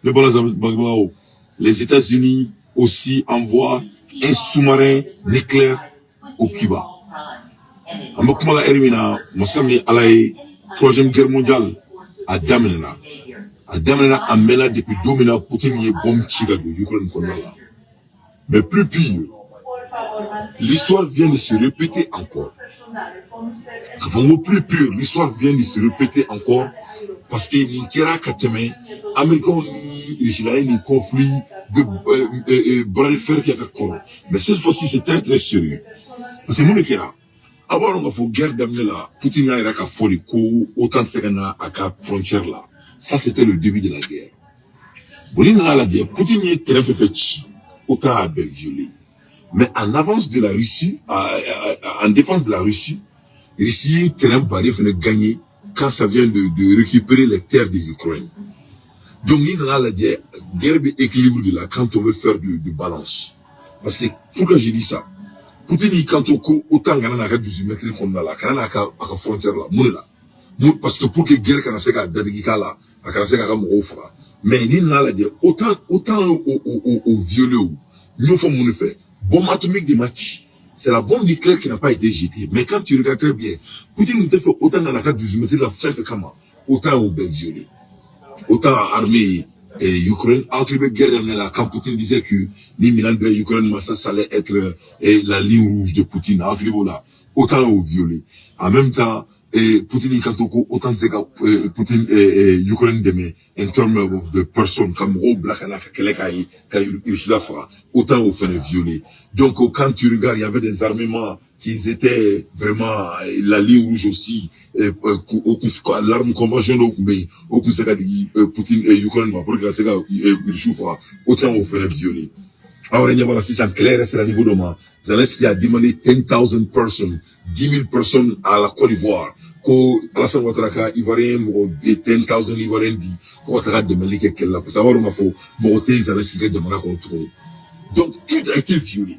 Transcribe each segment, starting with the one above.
Mais bon, les États-Unis aussi envoient un sous-marin nucléaire au Cuba. En beaucoup la Ermina, Moussami Alaye, troisième guerre mondiale, à Damena. À Damena, à Mena, depuis 2000, Poutine y est bombe Chicago, Ukraine Konala. Mais plus pire, l'histoire vient de se répéter encore. Avant plus pire, l'histoire vient de se répéter encore parce que Ninkera Kateme, Américains ni ni conflit de bras de fer qui a encore. Mais cette fois-ci, c'est très très sérieux. Parce que Monikera, avant on a fait guerre d'amener là, Poutine a été fori ko autant de secondes à la frontière là. Ça c'était le début de la guerre. Bolin a la guerre, Poutine est très fait autant à violé. Mais en avance de la Russie, en défense de la Russie terrain barré venait gagner quand ça vient de récupérer les terres de l'Ukraine. Donc, il y a la guerre équilibre de là quand on veut faire de balance. Parce que, pourquoi j'ai dit ça? Poutine, quand on autant gagner à 18 mètres qu'on a là, quand on a la frontière là, parce que pour que guerre qu'on a fait à Dadigika là, à qu'on a fait à Moufra. Mais, il y a la guerre, autant au violé ou, nous faisons mon effet. Bombe atomique de match. C'est la bombe nucléaire qui n'a pas été jetée. Mais quand tu regardes très bien, Poutine nous a fait autant dans la carte 18 mètres, la fait comment? Autant au ben violé. Autant armée et Ukraine. Entre les guerres, quand Poutine disait que ni Milan de Ukraine, ça allait être la ligne rouge de Poutine. Entre les là, autant au violé. En même temps, Poutine quand autant de Poutine Ukraine demain en termes of the person comme au black autant au fait violer. Donc quand tu regardes, il y avait des armements qui étaient vraiment la ligne rouge aussi l'arme conventionnelle au Poutine et Ukraine pour que la Sega autant au fait violer. Alors, il y a si ça clair, c'est le niveau de moi. Zelensky a demandé 10,000 personnes, 10 000 personnes à la Côte d'Ivoire. Ko Alassane Ouattara Ivoirien, 10,000 Ivoiriens dit, ko Ouattara demandé quelqu'un là. Parce que savoir, on a fait, Zelensky qui a demandé contrôler. Donc, tout a été violé.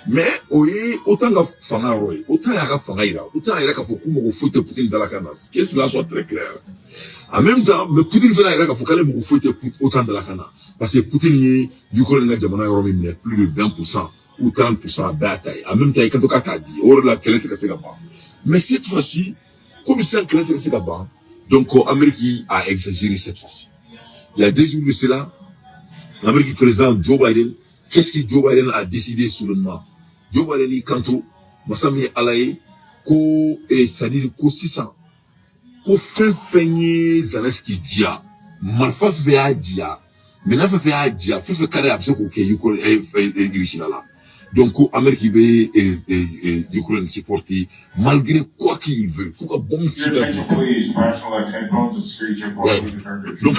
Mais, autant la fanga roy, autant la fanga ira, autant il y a qu'à faut qu'on foute Poutine dans la canas. Que cela soit très clair. En même temps, mais Poutine fait la faut qu'elle me foute autant dans la canas. Parce que Poutine y Ukraine n'a jamais eu plus de 20% ou 30% à bataille. En même temps, quand on a dit, or la qualité que c'est là-bas. Mais cette fois-ci, comme c'est un qualité que c'est là-bas, donc l'Amérique a exagéré cette fois-ci. Il y a 2 jours de cela, l'Amérique président Joe Biden, qu'est-ce que Joe Biden a décidé soudainement? Joe Biden y kanto, Massami Alaye, ko c'est-à-dire ko 600, ko feigné Zelensky dia, malfa fait a dia, maintenant fait a dia, fait carré abse ko ke Ukraine Irishina là. Donc Amérique be Ukraine supporter malgré quoi qu'il veut. Kuka bon chiga. Donc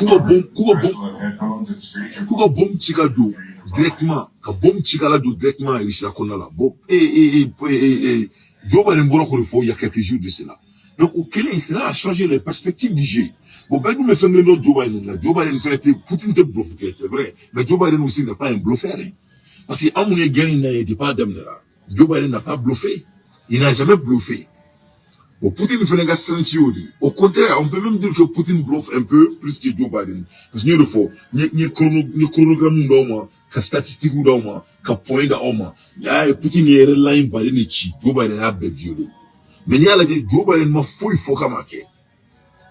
kuka bon chiga do directement ka bombe chikala do directement Irishina konala bon Joe Biden bola ko il y a quelques jours de cela. Donc au Kenya cela a changé les perspectives du jeu. Bon ben nous me faisons le nom Joe Biden là. Joe Biden fait Poutine te bluffé, c'est vrai, mais Joe Biden aussi n'est pas un bluffeur. Hein. Parce que Amoune Guerin n'a pas d'amnera. Joe Biden n'a pas bluffé. Il n'a jamais bluffé. Bon, Poutine fait un gars sentiodi. Au contraire, on peut même dire que Poutine bluffe un peu plus que Joe Biden. Parce que nous le faut. Ni chronogramme d'homme, ka statistique d'homme, ka point d'homme. Poutine est là, il Biden est chi. Joe Biden a violé. Mais il y a la Joe Biden m'a fouille, il faut qu'à marquer.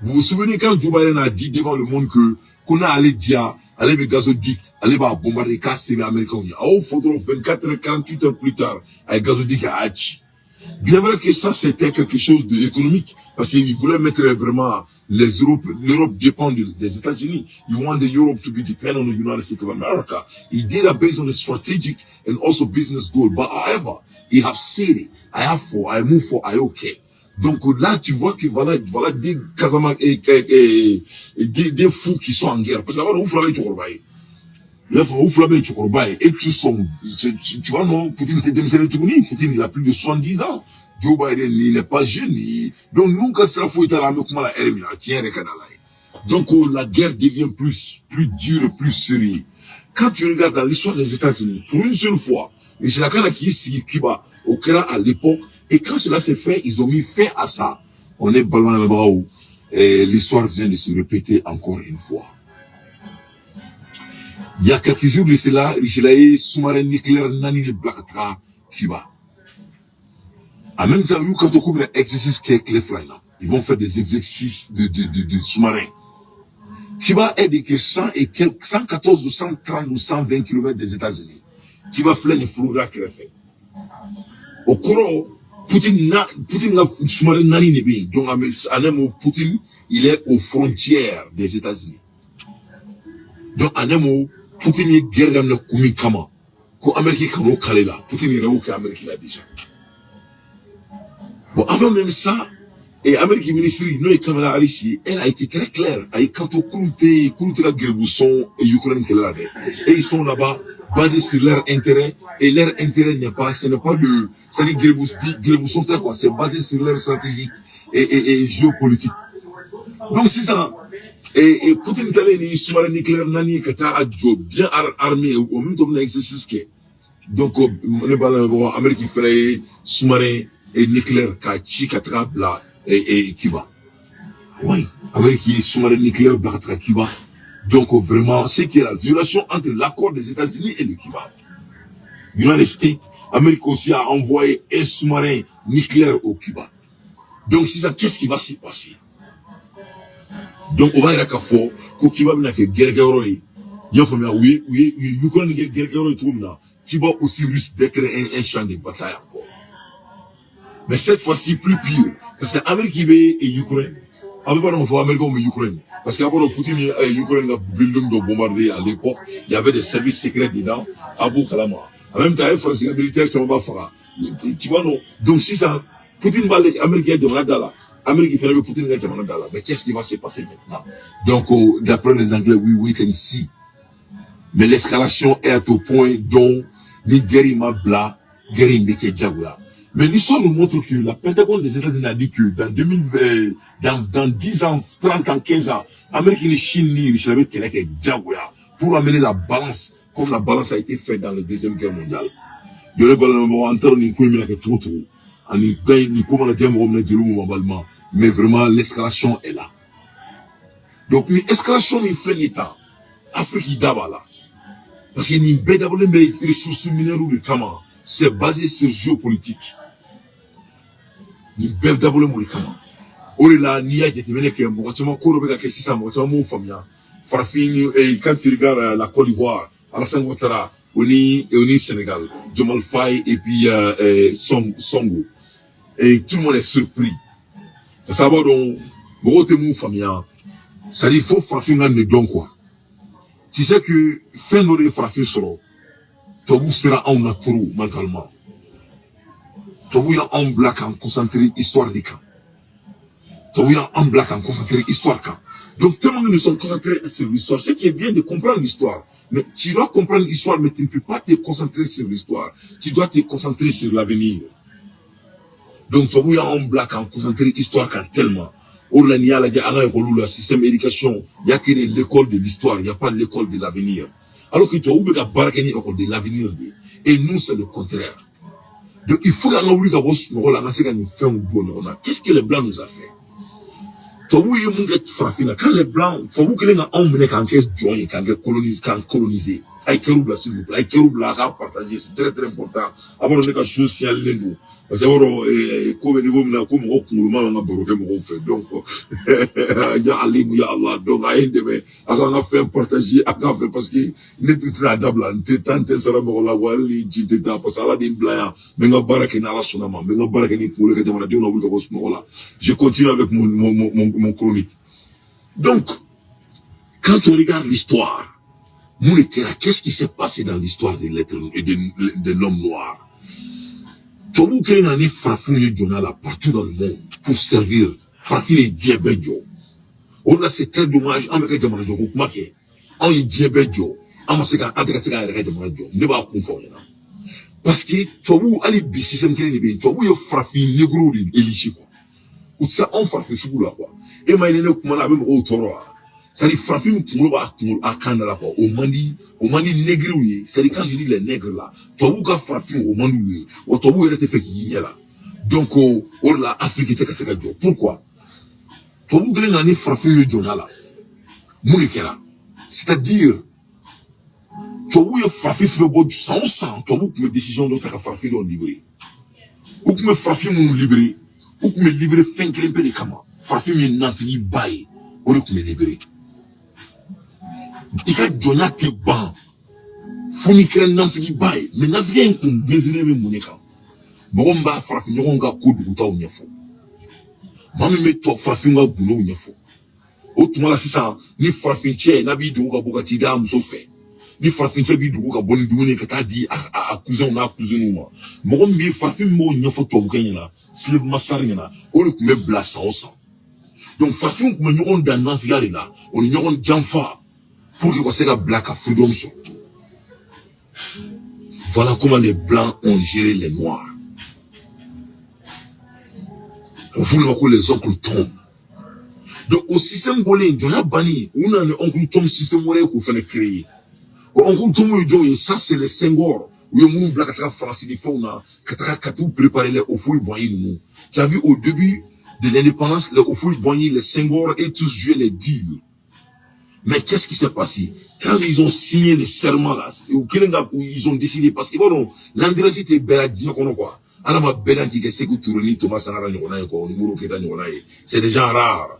Vous vous souvenez quand Joe Biden a dit devant le monde que qu'on a allé dire, allez le gazoduc, allez bah bombarder casser les Américains. Oh, faudra 24 heures, 48 heures plus tard, avec gazoduc à Hachi. Bien vrai que ça c'était quelque chose d'économique, parce qu'ils voulaient mettre vraiment l'Europe dépend des États-Unis. You want the Europe to be dependent on the United States of America. He did that based on a strategic and also business goal. But however, he have said it. I have for, I move for, I okay. Donc là, tu vois que voilà des Casamance des fous qui sont en guerre. Parce que là, vous flamez tu corbaille. Là, vous flamez tu corbaille. Et tu vois, non, Poutine t'es démissionné tout Poutine, il a plus de 70 ans. Joe Biden, il n'est pas jeune. Donc, nous, quand ça faut être à la main, comment la RMI, tiens, donc, la guerre devient plus dure, plus sérieuse. Quand tu regardes dans l'histoire des États-Unis, pour une seule fois, et c'est la canne qui est Cuba, au Kera à l'époque, et quand cela s'est fait, ils ont mis fin à ça. On est ballon à où l'histoire vient de se répéter encore une fois. Il y a quelques jours de cela, Richelaye, sous-marin nucléaire, nani de Blakatra, Cuba. En même temps, quand on a exercice qui est clair, ils vont faire des exercices de sous-marins. Cuba est de 114 ou 130 ou 120 km des États-Unis. Cuba fait les Florida qui fait. Au courant, Poutine n'a sous-marin nani ne bien. Donc, Poutine, il est aux frontières des États-Unis. Donc, en un mot, Poutine est guerre dans le Koumi Kama. Quand l'Amérique est au Kalela, Poutine est au Amérique là déjà. Bon, avant même ça, et l'Amérique ministère, nous, et Kamala Harris, elle a été très claire. Quand on coûte la Grébusson et Ukraine qui est là, et ils sont là-bas, basés sur leur intérêt, et leur intérêt n'est pas, ce n'est pas de, ça dit Grébusson, quoi, c'est basé sur leur stratégie et géopolitique. Donc, c'est ça. Et Poutine t'a dit, sous-marin nucléaire, nani, que t'as bien armé, au même temps, on a exercice qui donc, on est pas là, Amérique ferait sous-marin et nucléaire, qui bla, et Cuba. Oui. Amérique sous-marin nucléaire, bla, Cuba. Donc, vraiment, c'est qu'il y a la violation entre l'accord des États-Unis et le Cuba. United States, Amérique aussi a envoyé un sous-marin nucléaire au Cuba. Donc, c'est ça, qu'est-ce qui va s'y passer? Donc, on va y aller qu'à fort, qu'au Cuba, il y a que guerre, il y a oui, Ukraine, guerre, tout le monde. Cuba aussi risque d'être un champ de bataille encore. Mais cette fois-ci, plus pire. Parce que l'Amérique et Ukraine, avec pas d'enfants américains mais Ukraine. Parce qu'avant, Poutine et Ukraine a building de bombarder à l'époque, il y avait des services secrets dedans, à Boukalama. En même temps, les forces militaires, ça va faire. Tu vois, non? Donc, si ça, Poutine va les Américains, Amérique fait le Poutine, mais qu'est-ce qui va se passer maintenant? Donc, d'après les Anglais, we can see. Mais l'escalation est au point dont les guerriers Mabla, guerriers Mbeke Djagoua. Mais l'histoire nous montre que la Pentagone des États-Unis a dit que dans 2020, dans 10 ans, 30 ans, 15 ans, Amérique et Chine, ils avaient qu'elle Djagoua pour amener la balance, comme la balance a été faite dans la Deuxième Guerre mondiale. De le ballon, en termes de mais vraiment, l'escalation est là. Donc, l'escalation, il fait l'État. Afrique, d'abord là. Parce qu'il y a d'abord les ressources minérales du Kama. C'est basé sur géopolitique. Il y a d'abord le Kama. Là, il y a des gens qui ont quand tu regardes la Côte d'Ivoire, Alassane Ouattara, on est Sénégal, Diomaye Faye et puis Songo. Et tout le monde est surpris. Ça va donc, ça dit, il faut frapper un don quoi. Tu sais que, fin de frapper solo, toi vous sera en naturo mentalement. Toi vous en black en concentré histoire des camps. Toi vous en black en concentré histoire camp. Donc, tellement nous sommes concentrés sur l'histoire. Ce qui est bien de comprendre l'histoire. Mais tu dois comprendre l'histoire, mais tu ne peux pas te concentrer sur l'histoire. Tu dois te concentrer sur l'avenir. Donc, toi, vous en black, en concentré l'histoire quand tellement. Or, là, il y a le système d'éducation. Il n'y a que l'école de l'histoire. Il n'y a pas l'école de l'avenir. Alors que toi, vous avez l'école de l'avenir. Et nous, c'est le contraire. Donc, il faut qu'on oublie qu'est-ce que les Blancs nous a fait? Quand les Blancs, faut vous que les gens ont mené quand ils joignent, quand ils colonisé. Aïkeroubla, s'il vous plaît. Aïkeroubla, à partager, c'est très, très important. Avant, on est qu'à chose si elle nous. Parce que, comme niveau, comme on a broqué mon fait. Donc, ya Allah, ya Allah. Donc, à demain, on a fait un partager, on a fait parce que, n'est plus très adaptable, tant, ça va me la voir, les jités, parce que ça va d'une blague, mais on a barraqué dans la sonama, mais on a barraqué pour le on a dit, on a voulu que ce moment-là. Je continue avec mon chronique. Donc, quand on regarde l'histoire, qu'est-ce qui s'est passé dans l'histoire de l'homme noir? Tout le monde a frappé partout dans le monde pour servir, frapper les diabètes. On a c'est très dommage, on a fait des gens qui ont été diabètes, on a fait des gens ne va pas confondre. Parce que tout le monde a les systèmes qui est tout le monde a frappé les négros et les chicos. Ou ça, on frappe les chicos là, quoi. Et moi, il est là, comme on a même au taureau. Ça dit frapper nous à Canada quoi au mandi nègre oui c'est quand je dis les nègres là toi vous ka frapper au mandi oui ou toi vous rester fait qui là donc au la Afrique était que c'est pourquoi toi vous gagnez frapper le journal là c'est-à-dire Toi, où est frappé fait beau du sang, toi, où me décision d'autre à frapper dans le libéré. Où me frapper mon libéré. Où me libérer fin crème de kama. Frapper mes nafili bail. Où me libérer. Il y a Jonia te ban. Foni crème nafili bail. Mais nafili un coup, désolé, mais mon écran. Bon, bah, frapper, nous, on va coup de gouta ou nyafo. Mami, mais toi, frapper, on va boulot ou nyafo. Autrement, là, c'est ça. Ni frapper, tiens, nabi, de ouga, bogati, da, moussofé. Ni farafin cɛ bi dugu ka bɔ ni dumuni ka taa di a cousin n'a cousin ma mɔgɔ min bɛ farafin m'o ɲɛfɔ tubabukan ɲɛna slave master ɲɛna o de tun bɛ bila san o san donc farafin tun bɛ ɲɔgɔn dan nafiya de la o ni ɲɔgɔn janfa pour que u ka se ka bila ka freedom sɔrɔ voilà comment les blancs ont géré les noirs on voulait que les oncles tombent donc au système bolé jɔnya banni u nana ni oncle Tom système wɛrɛ k'o fana créer on continue de ça c'est les Senghor où il y a black à France des fonds là qu'à tout préparer les au fouilles boyer nous tu as vu au début de l'indépendance les au fouilles boyer les Senghor et tous jouer les durs mais qu'est-ce qui s'est passé quand ils ont signé le serment là ou ils ont décidé parce que bon l'André c'était Beladi quoi alors ma Beladi qui c'est que tourner Thomas Sanara n'yona quoi numéro qui est n'yona c'est des gens rares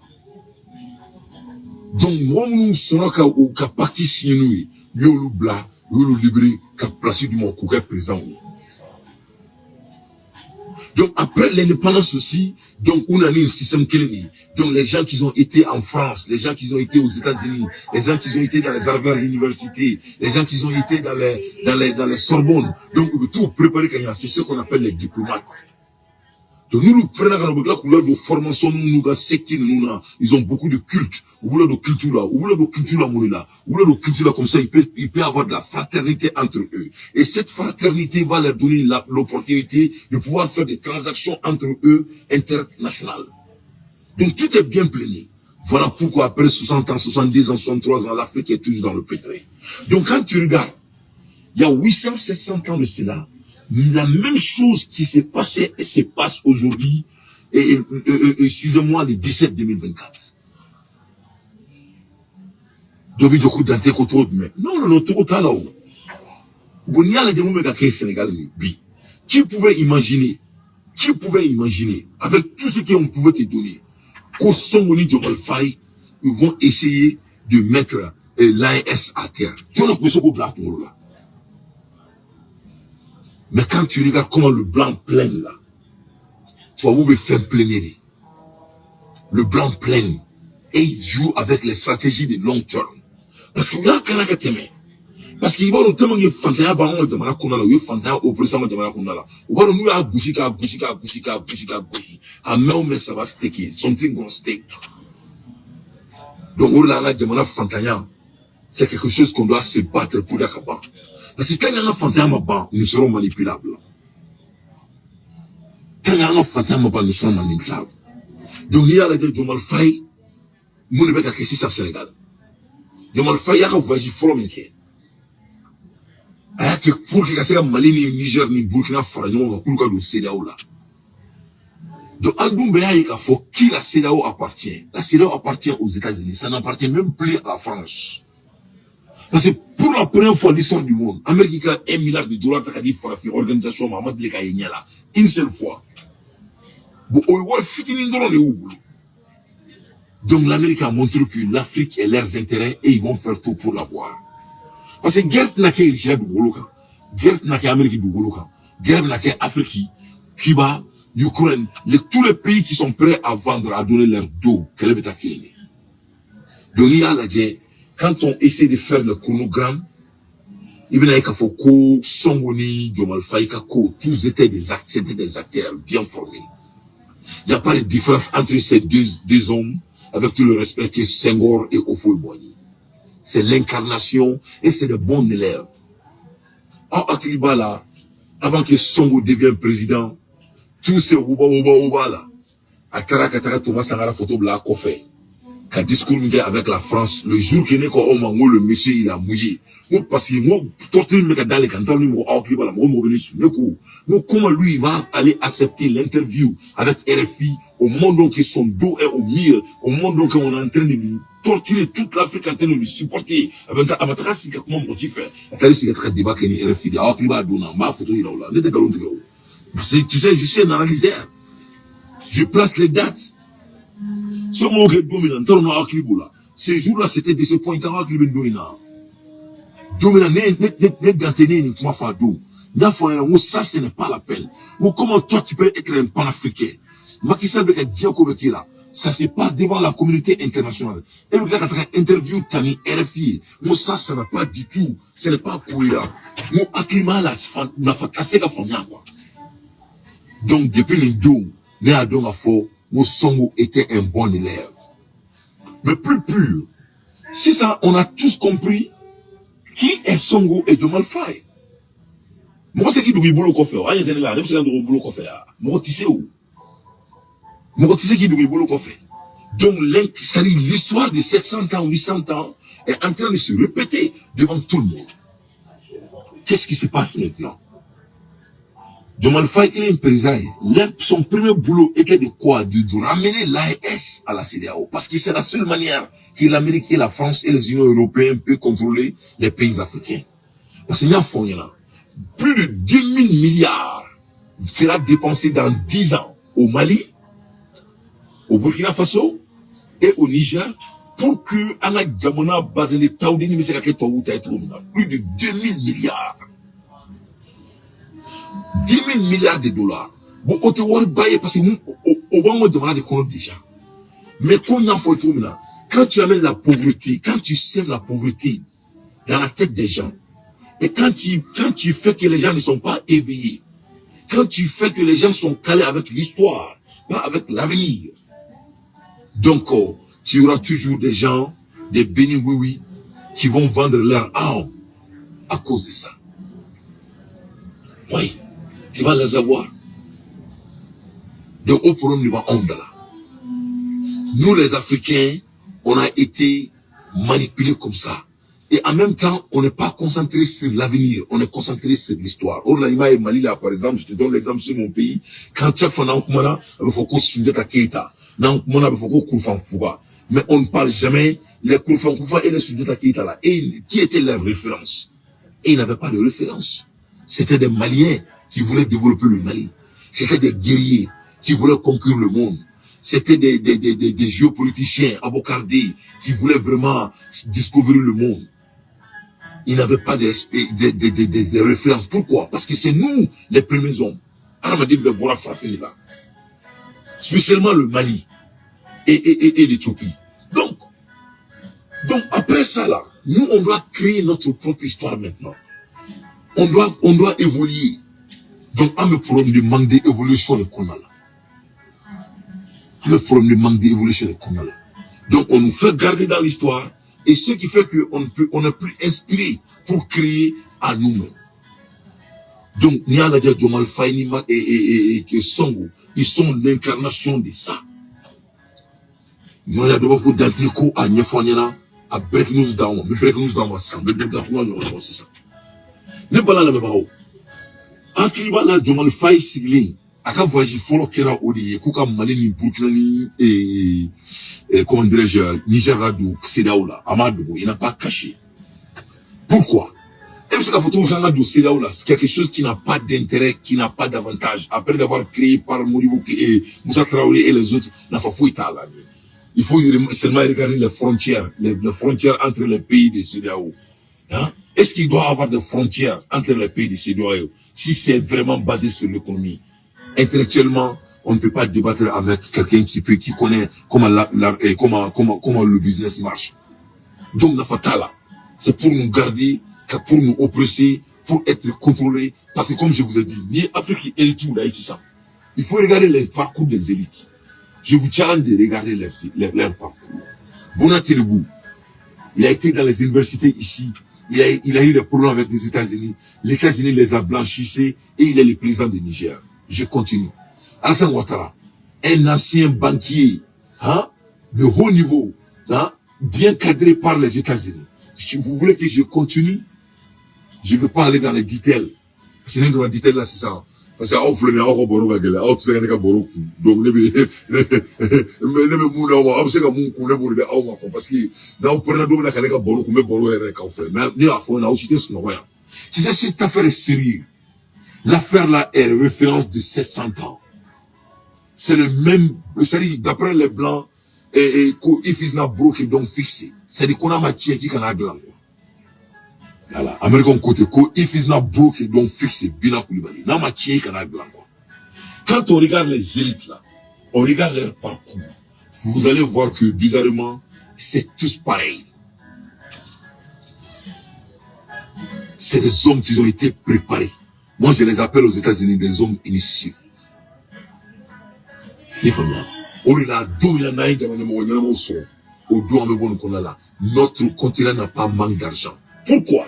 donc moi nous sommes qu'à partir chez nous yolu bla yolu libéré qu'à placer du monde qu'à présent donc après l'indépendance aussi donc on a mis un système qui donc les gens qui ont été en France les gens qui ont été aux États-Unis les gens qui ont été dans les Harvard University les gens qui ont été dans les Sorbonne donc tout préparé quand c'est ce qu'on appelle les diplomates. Donc nous frères dans la couleur de formation nous ga secte nous là ils ont beaucoup de culte ou voulez de culture là ou voulez de culture là mon là ou voulez de culture là comme ça il peut avoir de la fraternité entre eux et cette fraternité va leur donner l'opportunité de pouvoir faire des transactions entre eux internationales donc tout est bien plané voilà pourquoi après 60 ans 70 ans 63 ans l'Afrique est toujours dans le pétrin donc quand tu regardes il y a 800 700 ans de cela la même chose qui s'est passée et se passe aujourd'hui, excusez-moi, le 17 2024. Dobi de coup d'anté koto mais non tout à l'heure. Vous n'y allez pas de Sénégal bi. Qui pouvait imaginer avec tout ce qu'on pouvait te donner qu'au Songoni de Malfaï ils vont essayer de mettre l'AS à terre. Tu vois le que black là. Mais quand tu regardes comment le blanc plein là, tu vas vous faire plaigner. Le blanc plein. Et il joue avec les stratégies de long terme. Parce qu'il y a un canard qui parce qu'il va nous tellement y fantaya bango de manakuna là, y fantaya au président de manakuna là. Ou va nous à bouchi. À mais ça va sticker. Something gonna stick. Donc, on a la demande fantaya. C'est quelque chose qu'on doit se battre pour l'accabar. Parce que quand il y a un fantôme à bas, nous serons manipulables. Quand il y a un fantôme à bas, nous serons manipulables. Donc il y a la de Jomal Faye, nous ne pouvons pas créer ça au Sénégal. Jomal Faye, il y a un voyage fort minké. Il y a que pour que ça Mali, ni Niger, ni Burkina Faso, on va pour que le CEDEAO là. Donc Aldoum Béa, il faut qui la CEDEAO appartient. La CEDEAO appartient aux États-Unis. Ça n'appartient même plus à la France. Parce que pour la première fois de l'histoire du monde, l'Amérique a $1 milliard t'as dit Farafi, organisation Mohamed Bleka Yenyala, une seule fois. Donc l'Amérique a montré que l'Afrique est leurs intérêts et ils vont faire tout pour l'avoir. Parce que Gert n'a qu'à Richard du Goloka, Gert n'a qu'à Amérique du Goloka, Gert n'a qu'à Afrique, Cuba, Ukraine, tous les pays qui sont prêts à vendre, à donner leur dos, quel est le pays. Donc il y a la dit, quand on essaie de faire le chronogramme, il y a Kafoko, Songoni, Jomal Faye, Kako, tous étaient des acteurs bien formés. Il n'y a pas de différence entre ces deux hommes, avec tout le respect qui est Senghor et Houphouët-Boigny. C'est l'incarnation et c'est de bons élèves. En Akriba là, avant que Songo devienne président, tous ces Ouba là, à Karakataka Thomas Sangara photo bla Kofé. Quand discours avec la France, le jour qu'il n'est qu'au moment le monsieur il a mouillé. Moi, parce que moi, torture me dans les cantons, moi, comment lui, il va aller accepter l'interview avec RFI au moment où son dos est au mur, au moment où on est en train de lui torturer toute l'Afrique en train de le supporter. Amataka si comment mon tu fais. Atali si très débat que ni RFI. Ah, kliba dona, ma photo il là. N'était galon tu sais, je suis un analyseur. Je place les dates. Ce mot que dominant, tant on a là. Ces jours-là, c'était de ce point de vue dominant. Dominant, n'est d'antenne ni comment faire d'eau. Ça, ce n'est pas la peine. Ou comment toi, tu peux être un panafricain? Macky Sall avec Diako Bekila. Ça se passe devant la communauté internationale. Et le gars qui a interview Tani RFI. Moi, ça n'a pas du tout. Ce n'est pas cohérent. Moi, Aklima, là, n'a pas cassé la famille, quoi. Donc, depuis le dos, né à Dongafo, mon Songo était un bon élève. Mais plus pur. C'est ça, on a tous compris qui est Songo et Jomal Faye. Moi, c'est qui doit boulot qu'on fait. Ah, il y a là, même si on doit boulot qu'on fait. Moi, tu sais où? Moi, tu sais qui doit boulot qu'on fait. Donc, l'histoire de 700 ans, 800 ans est en train de se répéter devant tout le monde. Qu'est-ce qui se passe maintenant? Jomal Faye, il est un président. Son premier boulot était de quoi? De ramener l'AES à la CEDEAO. Parce que c'est la seule manière que l'Amérique, la France et les Unions européennes peuvent contrôler les pays africains. Parce qu'il y a fond, plus de 2000 milliards sera dépensé dans 10 ans au Mali, au Burkina Faso et au Niger pour que Anna Djamona Bazene Taoudini plus de 2000 milliards. 10 000 milliards de dollars. Bon, on te voit bailler parce que nous, au bon moment de compte déjà. Mais comme il faut tout là, quand tu amènes la pauvreté, quand tu sèmes la pauvreté dans la tête des gens, et quand tu fais que les gens ne sont pas éveillés, quand tu fais que les gens sont calés avec l'histoire, pas avec l'avenir, donc tu auras toujours des gens, des bénis oui, qui vont vendre leur âme à cause de ça. Oui, tu vas les avoir. De haut pour nous, là. Nous les Africains, on a été manipulés comme ça. Et en même temps, on n'est pas concentré sur l'avenir, on est concentré sur l'histoire. Or, l'anima et Mali, là, par exemple, je te donne l'exemple sur mon pays. Quand tu as fait un il faut qu'on se à Keita. Il faut qu'on Koufan Fouba. Mais on ne parle jamais les Koufan Fouba et les Sudeta Keita là. Et qui était leur référence? Et ils n'avaient pas de référence. C'était des Maliens qui voulaient développer le Mali. C'était des guerriers qui voulaient conquérir le monde. C'était des géopoliticiens, abocardés, qui voulaient vraiment découvrir le monde. Ils n'avaient pas des références. Pourquoi? Parce que c'est nous, les premiers hommes. Spécialement le Mali et l'Éthiopie. Donc, après ça, là, nous, on doit créer notre propre histoire maintenant. On doit évoluer. Donc, on me problème de manque d'évolution de qu'on a là. On me problème de manque d'évolution de qu'on a là. Donc, on nous fait garder dans l'histoire. Et ce qui fait qu'on n'est plus inspiré pour créer à nous-mêmes. Donc, Nialadia Jomal Faye et Songo, ils sont l'incarnation de ça. Nous avons beaucoup d'antico à Nyefanyana, à break news down, break news down, c'est ça. Ne pas la même chose. Akriba la Jomal Faye Sigli, aka voyage folo kera odi, kuka Mali ni Burkina ni comment dirais-je, Niger du CEDEAO là, Amadou, il n'a pas caché. Pourquoi? Et parce que la photo du CEDEAO là, c'est quelque chose qui n'a pas d'intérêt, qui n'a pas d'avantage. Après d'avoir créé par Modibo et Moussa Traoré et les autres, n'a pas fouillé à l'année. Il faut seulement regarder les frontières entre les pays de CEDEAO. Hein? Est-ce qu'il doit y avoir des frontières entre les pays de CEDEAO si c'est vraiment basé sur l'économie? Intellectuellement, on ne peut pas débattre avec quelqu'un qui connaît comment le business marche. Donc, la fatale, c'est pour nous garder, pour nous oppresser, pour être contrôlés. Parce que comme je vous ai dit, ni Afrique et tout, là, ici, ça. Il faut regarder les parcours des élites. Je vous challenge de regarder leur parcours. Bonatiribou, il a été dans les universités ici. Il a eu des problèmes avec les États-Unis. Les États-Unis les a blanchissés et il est le président du Niger. Je continue. Alassane Ouattara, un ancien banquier, hein, de haut niveau, hein, bien cadré par les États-Unis. Si vous voulez que je continue, je ne veux pas aller dans les détails. C'est dans les détails là, c'est ça. parce que aw filɛ nin ye aw ka baro ka gɛlɛn aw tɛ se ka ne ka baro kun donc ne bɛ mun d'aw ma aw bɛ se ka mun kun ne b'o de di aw ma quoi parce que n'aw pɛrɛnna don min na ka ne ka baro kun n bɛ baro yɛrɛ k'aw fɛ mais ne y'a fɔ aw si tɛ sunɔgɔ yan si cette affaire est sérieuse l'affaire là est référence de 700 ans c'est le même c'est-à-dire d'après les blancs ko if is not broken donc fixé c'est-à-dire qu'on a matière qui kana dilan quoi. Voilà, Américain côté ko if is not broken donc fixé Bina Coulibaly. N'a matière kana dilan quoi. Quand on regarde les élites là, on regarde leur parcours, vous allez voir que bizarrement, c'est tous pareil. C'est des hommes qui ont été préparés. Moi, je les appelle aux États-Unis des hommes initiés. Les femmes, notre continent n'a pas manque d'argent. Pourquoi?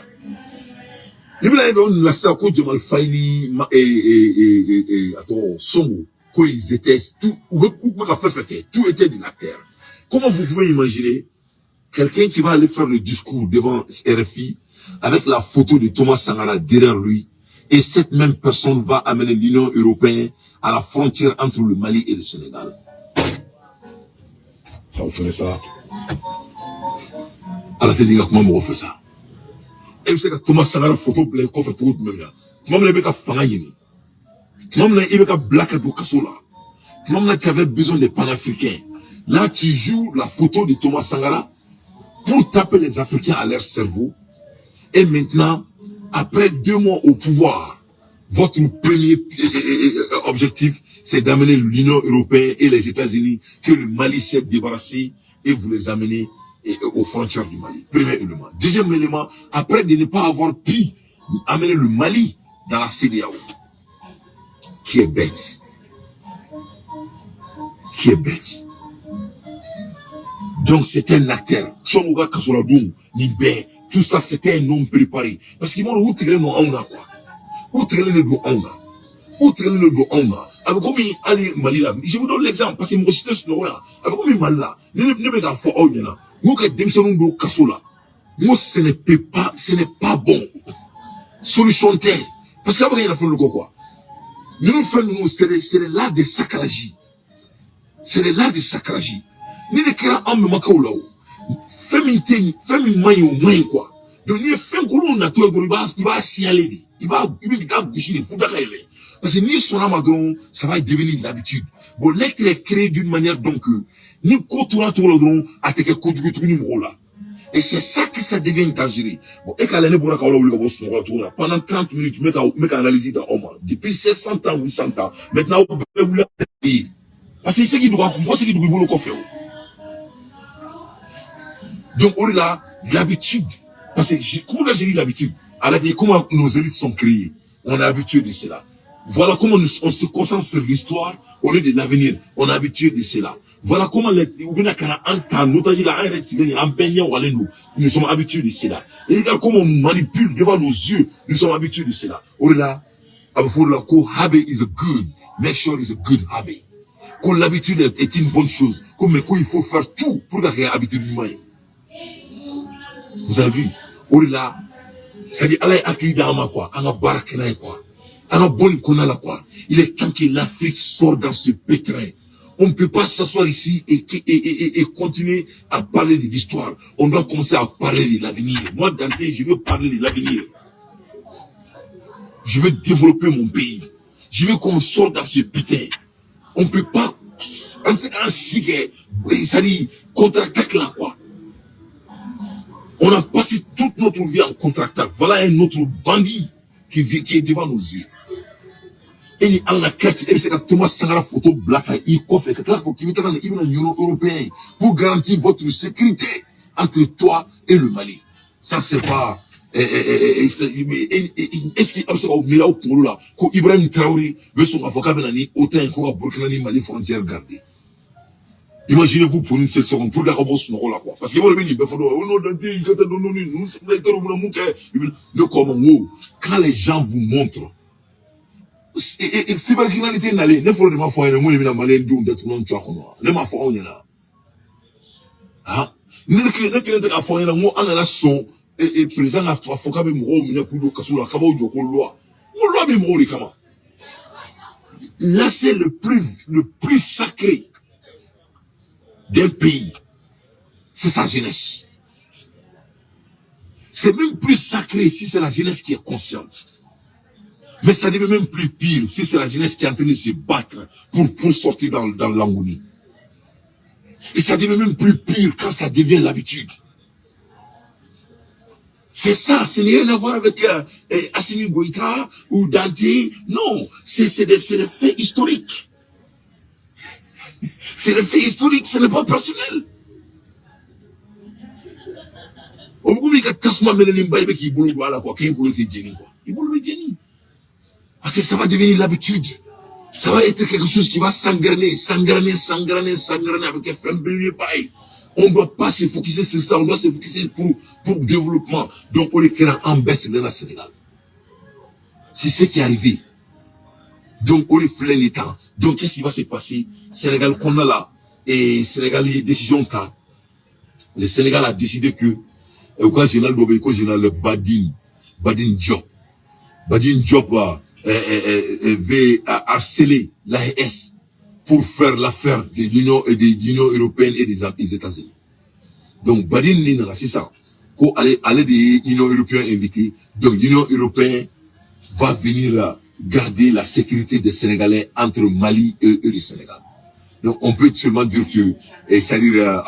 Ils étaient tout était de la terre. Comment vous pouvez imaginer quelqu'un qui va aller faire le discours devant RFI avec la photo de Thomas Sankara derrière lui, et cette même personne va amener l'Union européenne à la frontière entre le Mali et le Sénégal. Ça vous fait ça? À la tête comment vous fait ça? Et vous savez que Thomas Sankara photo blanc qu'on fait tout même là. Comment vous l'avez fait yini? Comment vous l'avez fait black do kasola? Comment vous avez besoin des panafricains? Là tu joues la photo de Thomas Sankara pour taper les Africains à leur cerveau. Et maintenant, après 2 mois au pouvoir, votre premier objectif, c'est d'amener l'Union européenne et les États-Unis, que le Mali s'est débarrassé, et vous les amenez aux frontières du Mali. Premier élément. Deuxième élément, après de ne pas avoir pu amener le Mali dans la CEDEAO, qui est bête. Qui est bête. Donc c'était un acteur. Somoga Kasoladoum, Nibé, tout ça c'était un homme préparé. Parce qu'ils m'ont dit, où tu es non quoi? Où tu es le do on a? Où tu es le do on a? Alors comme il allait Mali là, je vous donne l'exemple parce que moi j'étais sur là. Alors comme il Mali là, ne me gars fort on là. Moi que démission do Kasola. Moi ce n'est pas bon. Solution terre. Parce qu'après il a fait le quoi? Nous faisons c'est là des sacrages. C'est là des sacrages. Ni le kera en me maka oula o femi mayo mayo quoi donc ni fem ko na to do il va signaler il va gaucher les fouta kayele parce que ni son amadron ça va devenir l'habitude bon l'être est créé d'une manière donc ni ko toura to lodron ateke ko du ni mo là et c'est ça que ça devient dangereux bon et quand l'année pour la ka oula ko so tourner pendant 30 minutes mais analyser dans homme depuis 700 ans 800 ans maintenant parce que c'est qui doit comprendre c'est qui doit le faire. Donc, on a l'habitude. Parce que, comment j'ai eu l'habitude? Elle a dit comment nos élites sont créées. On est habitué de cela. Voilà comment on se concentre sur l'histoire au lieu de l'avenir. On est habitué de cela. Voilà comment nous sommes habitués de cela. Et regarde comment on manipule devant nos yeux. Nous sommes habitués de cela. On est là. Habit is a good. Make sure it's a good habit. Quand l'habitude est une bonne chose. Comme il faut faire tout pour garder l'habitude humaine. Vous avez vu, Orila, c'est-à-dire, Allah est accueilli dans ma quoi, en a barakena quoi, en a bon konala quoi. Il est temps que l'Afrique sorte dans ce pétrin. On ne peut pas s'asseoir ici et continuer à parler de l'histoire. On doit commencer à parler de l'avenir. Moi, Dante, je veux parler de l'avenir. Je veux développer mon pays. Je veux qu'on sorte dans ce pétrin. On ne peut pas, en ce cas, c'est-à-dire, contre-attaque là quoi. On a passé toute notre vie en contractant. Voilà un autre bandit qui est devant nos yeux. Et il a la carte, et c'est que Thomas Sankara photo black, il coffre, et que là, faut qu'il mette dans l'Union européenne pour garantir votre sécurité entre toi et le Mali. Ça, c'est pas, est-ce qu'il a au Mila au Congolo là, qu'Ibrahim Traoré veut son avocat Benani, autant qu'on va Burkina Mali frontière gardée. Imaginez-vous pour une seule seconde, pour garder son rôle là quoi. Parce que vous avez dit, quand les gens vous montrent, c'est pas finalité n'allez, ne faut pas faire le monde de la malin d'être non tchouakono. Ne m'a fait on y là. Hein? Ne que la fois là, moi en la son et président la fois faut quand même moro, mais kudo kasula kaba ou joko loi. Mon loi mais moro comment? l'asset le plus sacré d'un pays, c'est sa jeunesse. C'est même plus sacré si c'est la jeunesse qui est consciente. Mais ça devient même plus pire si c'est la jeunesse qui est en train de se battre pour sortir dans l'agonie. Et ça devient même plus pire quand ça devient l'habitude. C'est ça, ce n'est rien à voir avec Assimi Goïta ou Dante. Non, c'est des faits historiques. C'est des faits historiques, ce n'est pas personnel. Parce que ça va devenir l'habitude. Ça va être quelque chose qui va s'engrainer avec un fameux bail. On ne doit pas se focaliser sur ça, on doit se focaliser pour le développement. Donc on est en baisse dans le Sénégal. C'est ce qui est arrivé. Donc on est plein l'état. Donc qu'est-ce qui va se passer? Sénégal qu'on a là, et Sénégal, il y a décision qu'a. Le Sénégal a décidé que, au cas général d'Obéko, général le Badin Diop veut harceler l'AES pour faire l'affaire de l'Union européenne et des États-Unis. Donc, Badin Nina, c'est ça. Quand aller de l'Union européenne invité, donc l'Union européenne va venir garder la sécurité des Sénégalais entre Mali et le Sénégal. Donc, on peut seulement dire que, c'est-à-dire,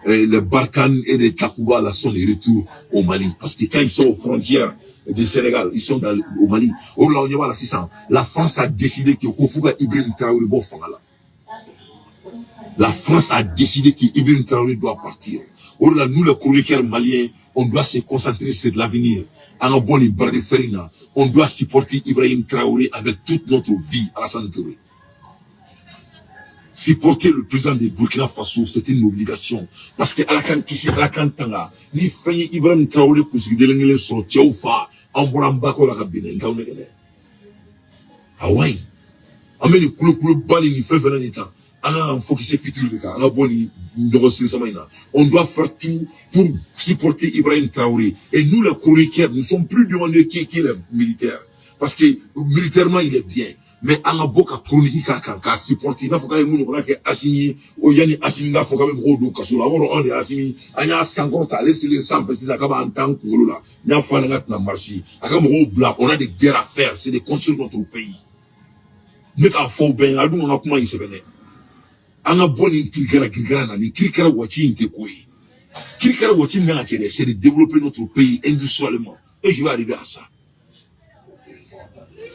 les Barkhane et les Takuba, là, sont les retours au Mali. Parce que quand ils sont aux frontières du Sénégal, ils sont au Mali. Oh là, on y va là, c'est ça. La France a décidé que Kofouga Ibrahim Traoré doit faire là. La France a décidé qu'Ibrahim Traoré doit partir. Oh là, nous, les chroniqueurs maliens, on doit se concentrer sur l'avenir. On doit supporter Ibrahim Traoré avec toute notre vie à la santé. Supporter le président de Burkina Faso, c'était une obligation. Parce que Alakan Kisi, Alakan Tanga, ni Fanny Ibrahim Traoré, Kousidelengele, son Tchoufa, Amborambako, la Rabine, Nkaunegene. Ah ouais. Amène le coulou bali, ni fait venir l'état. On focus futur, on doit faire tout pour supporter Ibrahim Traoré. Et nous, les chroniqueurs, nous sommes plus demandés qui est le militaire. Parce que militairement, il est bien. Mais on a beaucoup de chroniquer qu'à supporter. Il faut quand même que Assimi, ou Yanni Assimi, il faut quand même Rodo Kassoula. On est Assimi, il y a 50 ans, laissez les 126 à en tant que là. Il y a un fan de marché. On a des guerres à faire, c'est de construire notre pays. Mais quand il faut bien, on a comment il se venait. On a bon kirikara watching te koi. Kirikara watching c'est de développer notre pays industriellement. Et je vais arriver à ça.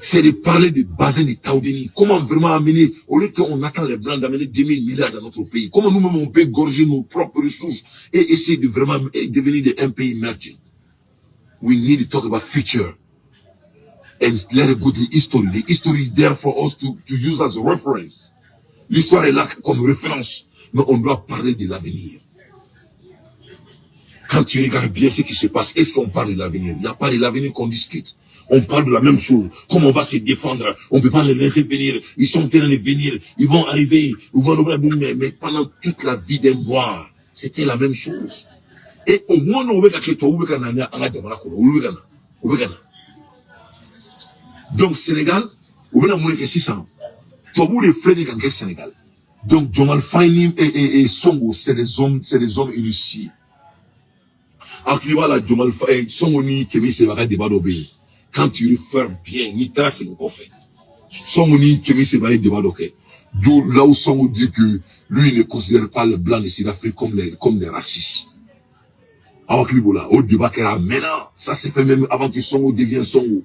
C'est de parler de bassin de Taoudini. Comment vraiment amener, au lieu qu'on attend les Blancs d'amener 2000 milliards dans notre pays, comment nous-mêmes on peut gorger nos propres ressources et essayer de vraiment devenir un pays émergent. We need to talk about future. And let it go to history. The history is there for us to use as a reference. L'histoire est là comme référence. Mais on doit parler de l'avenir. Quand tu regardes bien ce qui se passe, est-ce qu'on parle de l'avenir? Il n'y a pas de l'avenir qu'on discute. On parle de la même chose. Comment on va se défendre? On ne peut pas les laisser venir. Ils sont en train de venir. Ils vont arriver. Ils vont mais pendant toute la vie d'un bois, c'était la même chose. Et au moins, on donc, Sénégal, on va moins que 600. Toi, vous les frères de Sénégal. Donc, Jomal Fainim et Songo, c'est des hommes initiés. Akriwala Jomal Fainim, Songo ni Kemi Sebaka de Badobé. Quand tu réfères bien, ni trace le coffre. Songo ni Kemi Sebaka de Badobé. D'où là où Songo dit que lui ne considère pas les blancs de Sud-Afrique comme des racistes. Akriwala, au débat qu'elle a maintenant, ça s'est fait même avant que Songo devienne Songo.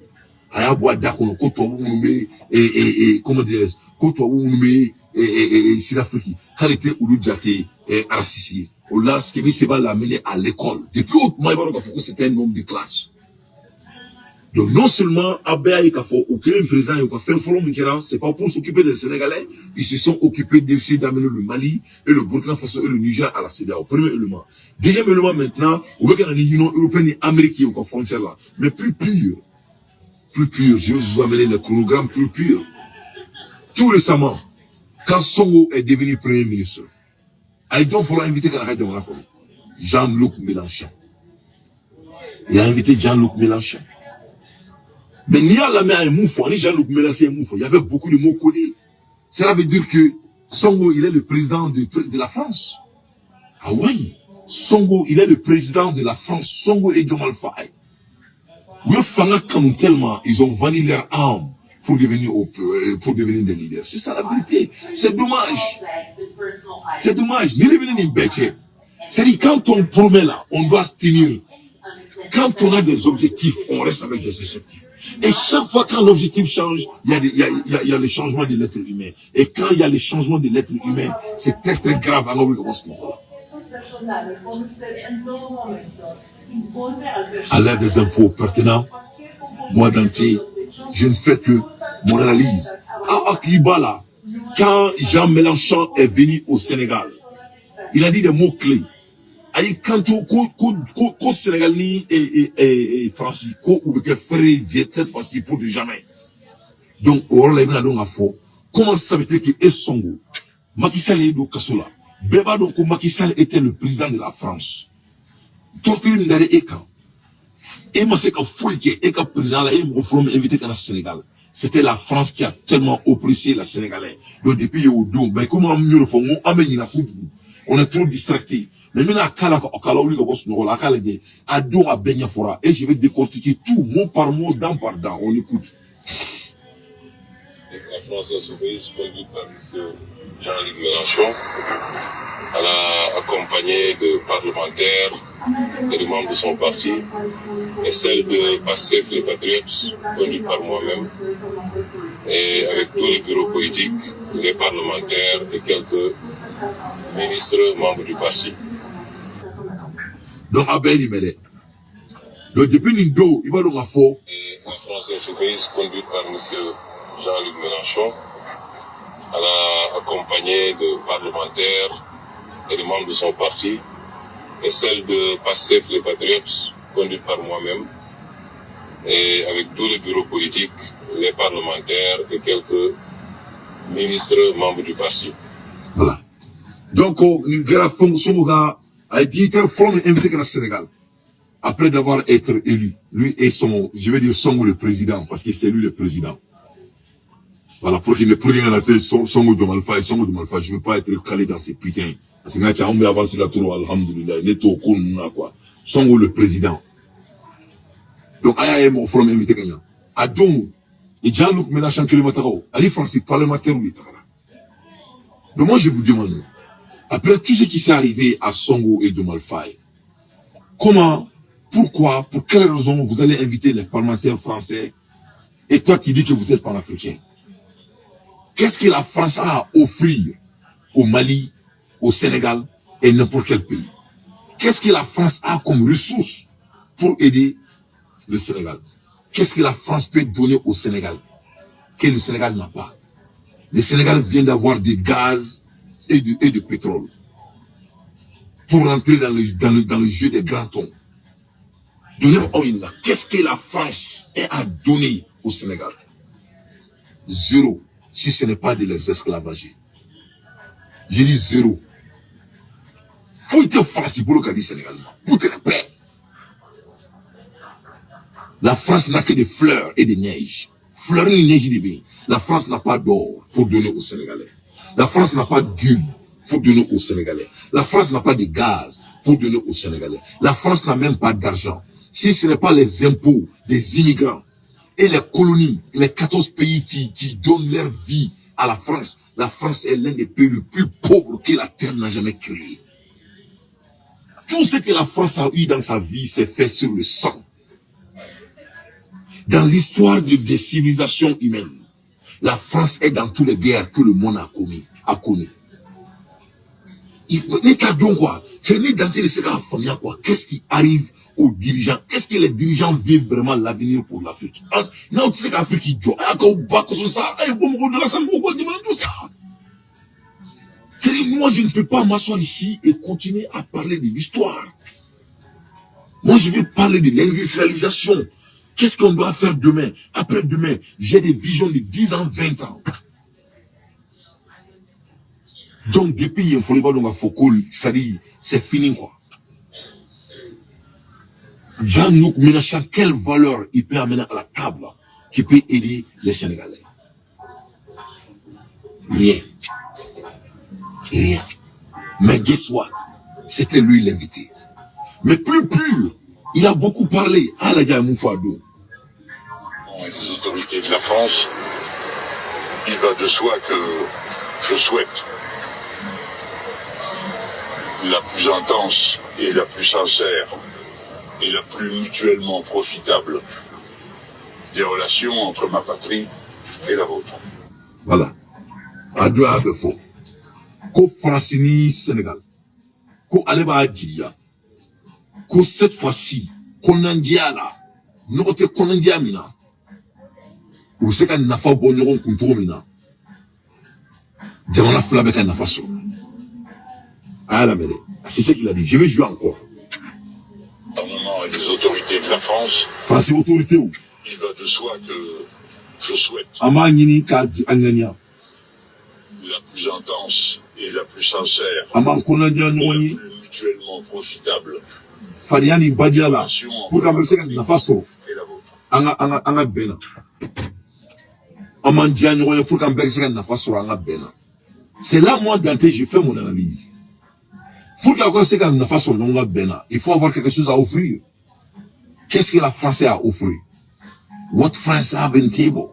Aya bois d'accord koto wunumé et comment dire koto wunumé et Sud-Afrique qualité ou diaté raciste au là ce qui va l'amener à l'école depuis au maïbaro ka foko c'était un homme de classe. Donc non seulement Abaya ka foko aucun président il a fait un forum qui c'est pas pour s'occuper des Sénégalais, ils se sont occupés d'essayer d'amener le Mali et le Burkina Faso et le Niger à la CEDEAO. Premier élément. Deuxième élément maintenant, on veut qu'il y ait l'Union européenne et américaine au frontière là, mais plus pur. Plus pur, je vais vous amener le chronogramme plus pur. Tout récemment, quand Songo est devenu premier ministre, Aïdon faut l'inviter à la de Monaco. Jean-Luc Mélenchon. Il a invité Jean-Luc Mélenchon. Mais il y a la main à Moufou, il y avait beaucoup de mots connus. Cela veut dire que Songo, il est le président de la France. Ah oui, Songo, il est le président de la France. Songo et Diomaye Faye. Tellement, ils ont vendu leur âme pour devenir des leaders. C'est ça la vérité. C'est dommage. C'est dommage. C'est-à-dire, quand on promet là, on doit se tenir. Quand on a des objectifs, on reste avec des objectifs. Et chaque fois quand l'objectif change, il y a le changement de l'être humain. Et quand il y a le changement de l'être humain, c'est très très grave. À l'aide des infos pertinentes, moi d'entier, je ne fais que mon analyse. À Akibala, quand Jean Mélenchon est venu au Sénégal, il a dit des mots clés. Quand au Sénégal et Francis, cette fois-ci pour de jamais. Donc, comment ça veut dire que Essongo, Macky Sall est au Kassola, Beba donc Macky Sall était le président de la France. Torture n'avait écart. Et moi c'est qu'un fou qui est président là, et mon frère m'a invité au Sénégal. C'était la France qui a tellement oppressé la Sénégalais. Donc depuis au dos, ben comment mieux le font, on est trop distracté. Mais maintenant, et je vais décortiquer tout, mot par mot, dent par dent. On écoute. La France insoumise, conduite par M. Jean-Luc Mélenchon, elle a accompagné de parlementaires et de membres de son parti, et celle de PASTEF les Patriotes, conduite par moi-même, et avec tous les bureaux politiques, les parlementaires et quelques ministres membres du parti. Donc, donc depuis Nindo, il va donc à faux. Et la France insoumise, conduite par M. Jean-Luc Mélenchon, elle a accompagné de parlementaires et de membres de son parti, et celle de PASTEF les Patriotes, conduite par moi-même, et avec tous les bureaux politiques, les parlementaires et quelques ministres membres du parti. Voilà. Donc, une grave fonction a été invité au Sénégal. Après d'avoir été élu, lui et je vais dire Songo le président, parce que c'est lui le président. Voilà, pour qu'il ne prenne à la tête Songo Diomaye Faye, je veux pas être calé dans ces putains. Parce que là, on va avancer la tour, alhamdoulilah, neto, quoi. Songo le président. Donc, Aya mon frère invité Kenya. Adon, et Jean-Luc Mélenchon Kélimataro, Ali Francis, parlementaire ou l'État. Donc moi, je vous demande, après tout ce qui s'est arrivé à Songo et Diomaye Faye, comment, pourquoi, pour quelle raison vous allez inviter les parlementaires français et toi tu dis que vous êtes panafricain? Qu'est-ce que la France a à offrir au Mali, au Sénégal et n'importe quel pays? Qu'est-ce que la France a comme ressources pour aider le Sénégal? Qu'est-ce que la France peut donner au Sénégal que le Sénégal n'a pas? Le Sénégal vient d'avoir du gaz et du pétrole pour rentrer dans le jeu des grands tons. Qu'est-ce que la France a donné au Sénégal? Zéro, si ce n'est pas de les esclavager. J'ai dit zéro. Faut être France pour le cas du Sénégal. Pour te la paix. La France n'a que des fleurs et des neiges. Fleurs et neige de bien. La France n'a pas d'or pour donner aux Sénégalais. La France n'a pas d'huile pour donner aux Sénégalais. La France n'a pas de gaz pour donner aux Sénégalais. La France n'a même pas d'argent. Si ce n'est pas les impôts des immigrants et les colonies, les 14 pays qui donnent leur vie à la France est l'un des pays les plus pauvres que la terre n'a jamais créé. Tout ce que la France a eu dans sa vie s'est fait sur le sang. Dans l'histoire des civilisations humaines, la France est dans toutes les guerres que le monde a connues. Qu'est-ce qui arrive aux dirigeants? Est-ce que les dirigeants vivent vraiment l'avenir pour l'Afrique? Non, tu sais qu'Afrique est dur. Moi, je ne peux pas m'asseoir ici et continuer à parler de l'histoire. Moi, je vais parler de l'industrialisation. Qu'est-ce qu'on doit faire demain? Après-demain, j'ai des visions de 10 ans, 20 ans. Donc, depuis, il faut pas donc Foucault, c'est fini, quoi. Jean-Luc Mélenchon, quelle valeur il peut amener à la table qui peut aider les Sénégalais. Rien. Rien. Mais guess what? C'était lui l'invité. Mais plus pur, il a beaucoup parlé. Ah, la gars, Moufado. Et les autorités de la France, il va de soi que je souhaite la plus intense et la plus sincère et la plus mutuellement profitable des relations entre ma patrie et la vôtre. Voilà. À deux à deux fois. Ko Francini Sénégal. Ko Aleba Adjia. Ko cette fois-ci, Konandia là. Note Konandia mina. Ou c'est qu'un nafa bonneron kuntour mina. Diamana Flabek un nafaso. Ah la mêlée. C'est ce qu'il a dit. Je vais jouer encore. Le gouvernement et les autorités de la France, France autorité où? il va de soi que je souhaite Ama Nini Kad Angania. la plus intense et la plus sincère Ama Konandia et la Nyoni. plus mutuellement profitable Fariani Badiala. Pour qu'un c'est qu'un nafaso. et la vôtre. Anga Bena. Ama Ndia Nyoni pour qu'un c'est qu'un nafaso Anga Bena. C'est là, moi, Dante, je fais mon analyse. Pour qu'un c'est qu'un nafaso Anga Bena, il faut avoir quelque chose à offrir. Qu'est-ce que la France a à offrir? What France have in table?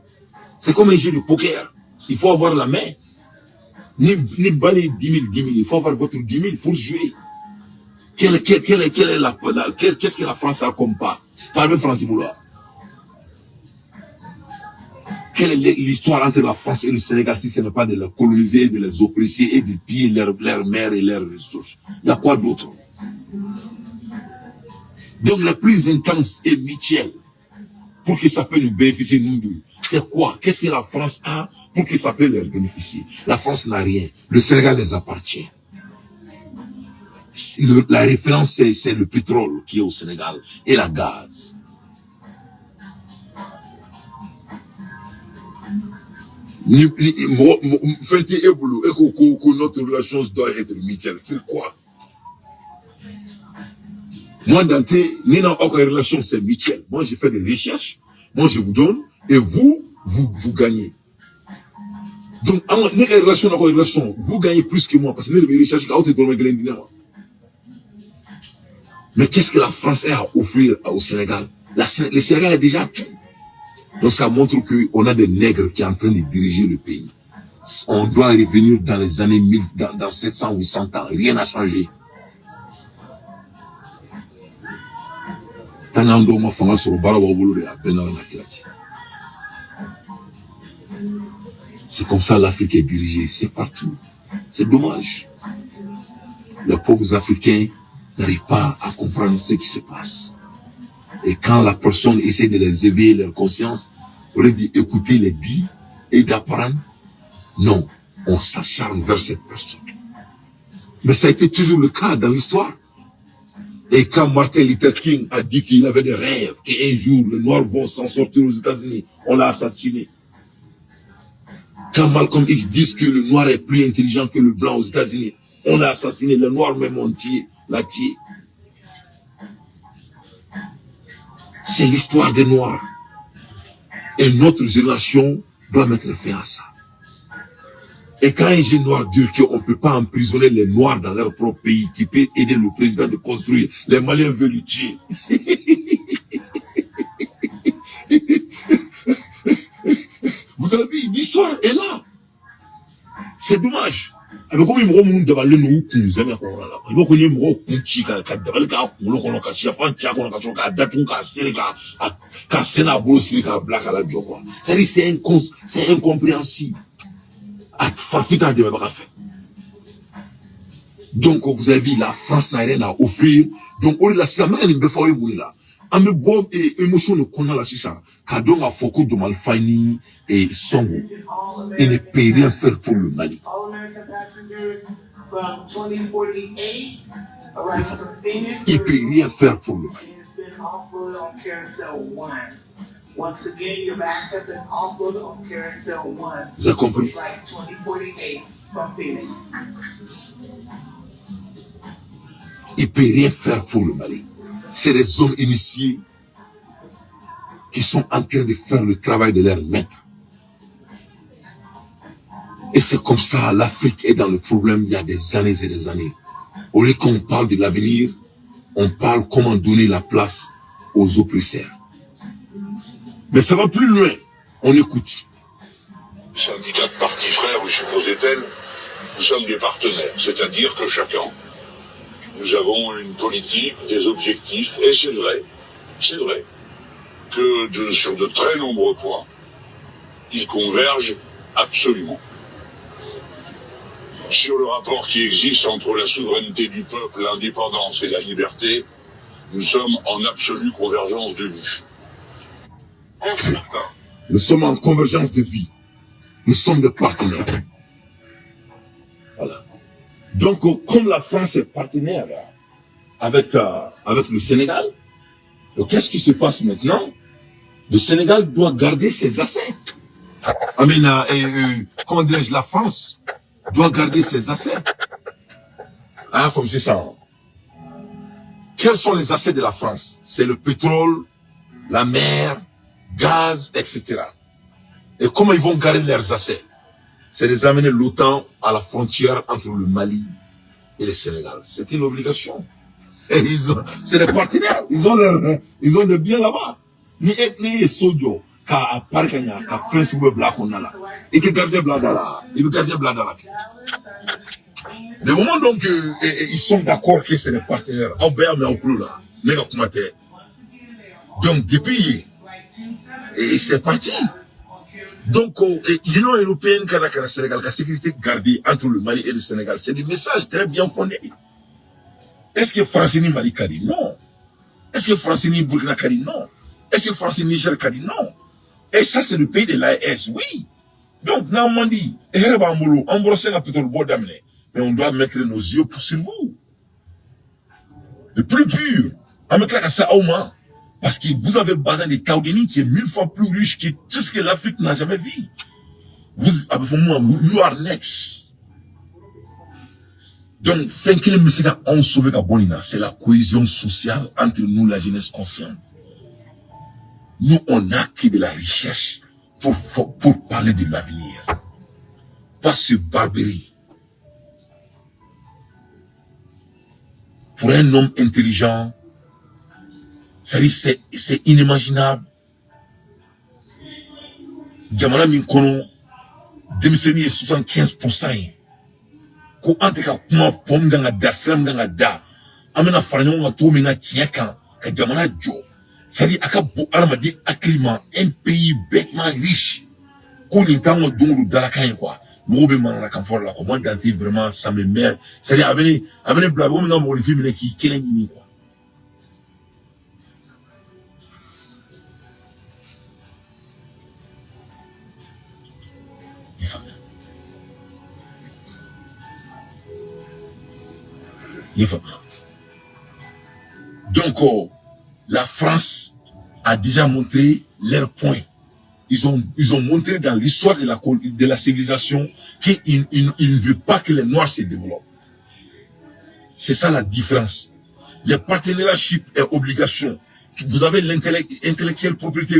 C'est comme un jeu de poker. Il faut avoir la main. Ni baler 10 000. Il faut avoir votre 10 000 pour jouer. Qu'est-ce que la France a comme pas? Parle français, Moula. Quelle est l'histoire entre la France et le Sénégal si ce n'est pas de les coloniser, de les oppresser et de piller leurs mers et leurs ressources? Il y a quoi d'autre? Donc la plus intense et mutuelle pour que ça puisse nous bénéficier, nous deux, c'est quoi? Qu'est-ce que la France a pour que ça puisse leur bénéficier? La France n'a rien. Le Sénégal les appartient. La référence, c'est le pétrole qui est au Sénégal et la gaz. Notre relation doit être mutuelle. C'est quoi? Moi, Dante, ni dans aucune relation, c'est mutuel. Moi, j'ai fait des recherches. Moi, je vous donne. Et vous gagnez. Donc, dans une relation, vous gagnez plus que moi. Parce que nous, les recherches, mais qu'est-ce que la France a à offrir au Sénégal? Le Sénégal a déjà tout. Donc, ça montre qu'on a des nègres qui sont en train de diriger le pays. On doit revenir dans les années 1000, dans 700 ou 800 ans. Rien n'a changé. C'est comme ça l'Afrique est dirigée, c'est partout. C'est dommage. Les pauvres Africains n'arrivent pas à comprendre ce qui se passe. Et quand la personne essaie de les éveiller leur conscience, au lieu d'écouter les dits et d'apprendre, non, on s'acharne vers cette personne. Mais ça a été toujours le cas dans l'histoire. Et quand Martin Luther King a dit qu'il avait des rêves, qu'un jour les Noirs vont s'en sortir aux États-Unis, on l'a assassiné. Quand Malcolm X dit que le Noir est plus intelligent que le Blanc aux États-Unis, on l'a assassiné, le Noir même entier l'a tué. C'est l'histoire des Noirs. Et notre génération doit mettre fin à ça. Et quand un jeune noir dit qu'on ne peut pas emprisonner les Noirs dans leur propre pays, qui peut aider le président de construire, les Maliens veulent le tuer. Vous avez vu, l'histoire est là. C'est dommage. Avec comme il me remonte devant le nous, nous aimons encore là. Il me connaît moi kunchi ka devant le cas, on le connaît ka chefan tia qu'on ka choka datu ka seri ka sena bossi ka black à la bio quoi. C'est incompréhensible. Donc vous avez vu, la France n'a rien à offrir. Donc on est là, ça m'a une before you là. En me bon et émotion le connaît là c'est ça. Kadon a foko de Malfani et Songo. Il ne peut rien faire pour le Mali. Il ne peut rien faire pour le Mali. Once again, your bags have been offloaded on Carousel 1. Vous avez compris? Flight 2048 from Phoenix. Il ne peut rien faire pour le Mali. C'est des hommes initiés qui sont en train de faire le travail de leur maître. Et c'est comme ça, l'Afrique est dans le problème il y a des années et des années. Au lieu qu'on parle de l'avenir, on parle comment donner la place aux oppresseurs. Mais ça va plus loin. On écoute. Syndicat de partis frères, vous supposez-elle, nous sommes des partenaires. C'est-à-dire que chacun, nous avons une politique, des objectifs, et c'est vrai, que sur de très nombreux points, ils convergent absolument. Sur le rapport qui existe entre la souveraineté du peuple, l'indépendance et la liberté, nous sommes en absolue convergence de vue. Nous sommes en convergence de vie. Nous sommes des partenaires. Voilà. Donc, comme la France est partenaire avec le Sénégal, qu'est-ce qui se passe maintenant? Le Sénégal doit garder ses assets. Comment dirais-je, la France doit garder ses assets. Ah, comme c'est ça. Quels sont les assets de la France? C'est le pétrole, la mer, gaz, etc. Et comment ils vont garder leurs assets? C'est les amener l'OTAN à la frontière entre le Mali et le Sénégal. C'est une obligation. Et c'est des partenaires. Ils ont des biens là-bas. Ni Sodio, ka parkanya, ka fence ou black on là. Et que garder blada là. Ils gardent blada là. Le moment donc ils sont d'accord que c'est des partenaires. Au béa mais au plus là. N'est pas comment t'es. Donc depuis et c'est parti. Donc l'Union européenne qui a le Sénégal, la sécurité gardée entre le Mali et le Sénégal, c'est du message très bien fondé. Est-ce que Francini Mali a dit non? Est-ce que Francini Burkina a dit non? Est-ce que Francini Niger a dit non? Et ça c'est le pays de l'AES, oui. Donc Namandi, on brosse la pétrole bois d'amener, mais on doit mettre nos yeux sur vous. Le plus pur, on met ça au moins. Parce que vous avez besoin des Taoudini qui est 1000 fois plus riche que tout ce que l'Afrique n'a jamais vu. You are next. Donc, c'est la cohésion sociale entre nous, la jeunesse consciente. Nous, on a que de la recherche pour parler de l'avenir. Pas ce barbarie. Pour un homme intelligent, c'est inimaginable. Jamana Minkono, démissionné 75%. Ko anteka kuma pom ganga da slam ganga da. Amena faranyo nga to mina tieka ka jamana jo. C'est-à-dire aka bo alamadi aklima un pays bêtement riche. Ko ni tango dongo dala kan quoi. Mo be man la kan for la ko moi danti vraiment ça me merde. C'est-à-dire amene blabo mina mo film ne ki kenen ni quoi. Donc, la France a déjà montré leur point. Ils ont montré dans l'histoire de la civilisation qu'ils ne veulent pas que les Noirs se développent. C'est ça la différence. Les partenariats est obligation. Vous avez l'intellectuel propriété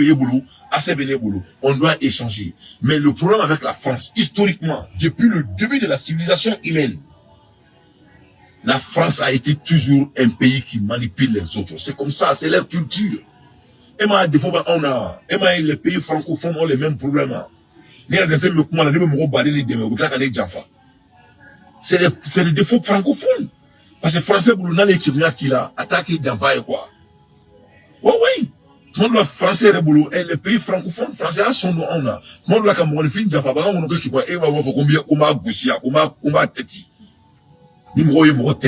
assez bénévole. On doit échanger. Mais le problème avec la France, historiquement, depuis le début de la civilisation humaine, la France a été toujours un pays qui manipule les autres. C'est comme ça, c'est leur culture. Et moi, des fois, les pays francophones ont les mêmes problèmes. C'est les défauts francophones. Parce que les Français, qui a attaqué Java et quoi. Oui. Moi, Français, les pays francophones, Français, sont nous, on a. Moi, la Cameroun, fin Java, on a qui quoi, et va voir comment gaucher, comment têti. Alors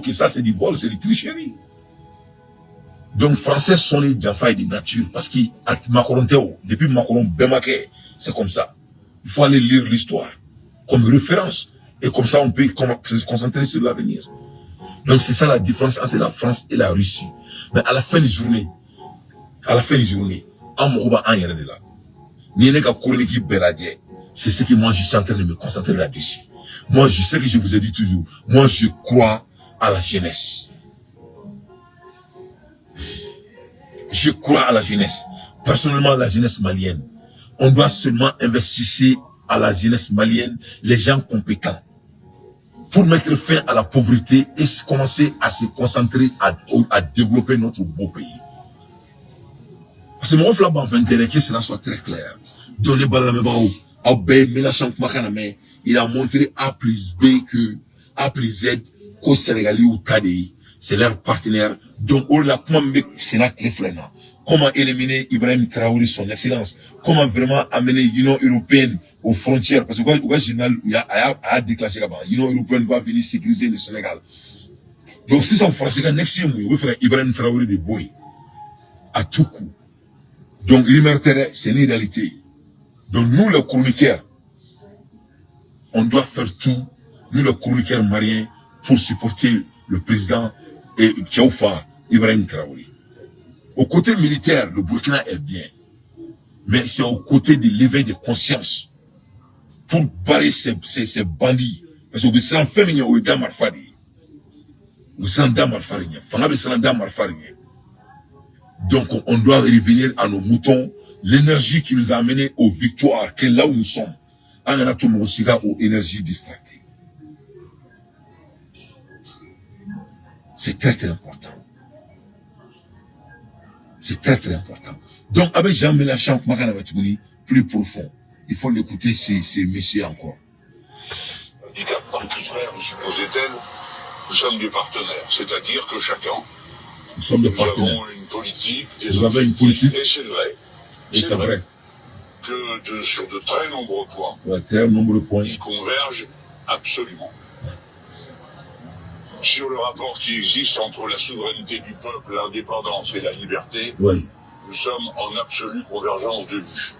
que ça, c'est du vol, c'est du tricherie. Donc, Français sont les Jaffa de nature. Parce que, depuis Macron, Bemake, c'est comme ça. Il faut aller lire l'histoire comme référence. Et comme ça, on peut se concentrer sur l'avenir. Donc, c'est ça la différence entre la France et la Russie. Mais à la fin de journée, c'est ce que moi, je suis en train de me concentrer là-dessus. Moi, je sais que je vous ai dit toujours, moi, je crois à la jeunesse. je crois à la jeunesse. Personnellement, la jeunesse malienne. On doit seulement investir à la jeunesse malienne, les gens compétents, pour mettre fin à la pauvreté et commencer à se concentrer à développer notre beau pays. Parce que mon frère va intérêt que cela soit très clair. Donner balamebao, il a montré A plus B que A plus Z qu'au Sénégal ou Tadei, c'est leur partenaire. Donc, on l'a comment comment éliminer Ibrahim Traoré, son excellence, comment vraiment amener l'Union européenne aux frontières, parce que le général a déclenché là-bas, l'Union européenne va venir sécuriser le Sénégal. Donc, si c'est en français, next year, on va faire Ibrahim Traoré de Boy, à tout coup. Donc, il mériterait, c'est une réalité. Donc, nous, les chroniqueurs, on doit faire tout, nous, les chroniqueurs maliens, pour supporter le président et Tchaoufa, Ibrahim Traoré. Au côté militaire, le Burkina est bien. Mais c'est au côté de l'éveil de conscience. Pour barrer ces bandits. Parce que vous savez, fait minyo ou damar fari. Vous savez, damar fari. Fanga vous savez, damar fari. Donc, on doit revenir à nos moutons. L'énergie qui nous a amenés aux victoires, qui est là où nous sommes. On a tout aussi là aux énergies distractées. C'est très très important. C'est très très important. Donc, avec Jean Mélenchon, plus profond, il faut l'écouter ces messieurs encore. Petit frère, supposait-elle, nous sommes des partenaires, c'est-à-dire que chacun, nous sommes des partenaires. Avons une politique, vous avez une politique, et c'est vrai. Et c'est vrai. Que sur de très nombreux points, ouais, très nombreux points, ils convergent absolument. Sur le rapport qui existe entre la souveraineté du peuple, l'indépendance et la liberté, oui. Nous sommes en absolue convergence de vue.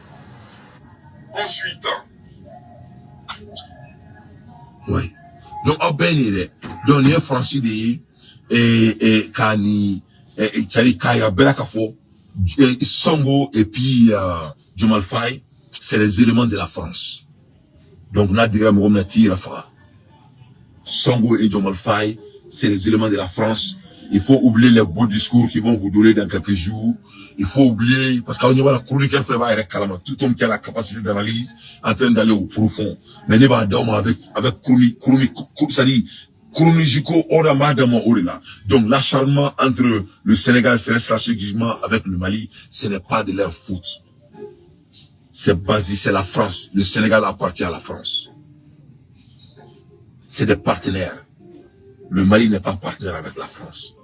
Ensuite, oui. Donc, au Bénin, donc, les Français, et Kani, et Tchali Kaya, Belakafo, Songo, et puis, Diomaye Faye, c'est les éléments de la France. Donc, on a dit, Songo et Diomaye Faye, c'est les éléments de la France. Il faut oublier les beaux discours qui vont vous donner dans quelques jours. Il faut oublier, parce qu'on y va la chronique, elle fait tout homme qui a la capacité d'analyse, en train d'aller au profond. Mais n'est pas d'homme avec chronique, c'est-à-dire, chronologico, donc, l'acharnement entre le Sénégal, c'est stratégiquement avec le Mali, ce n'est pas de leur faute. C'est basé, c'est la France. Le Sénégal appartient à la France. C'est des partenaires. Le Mali n'est pas partenaire avec la France.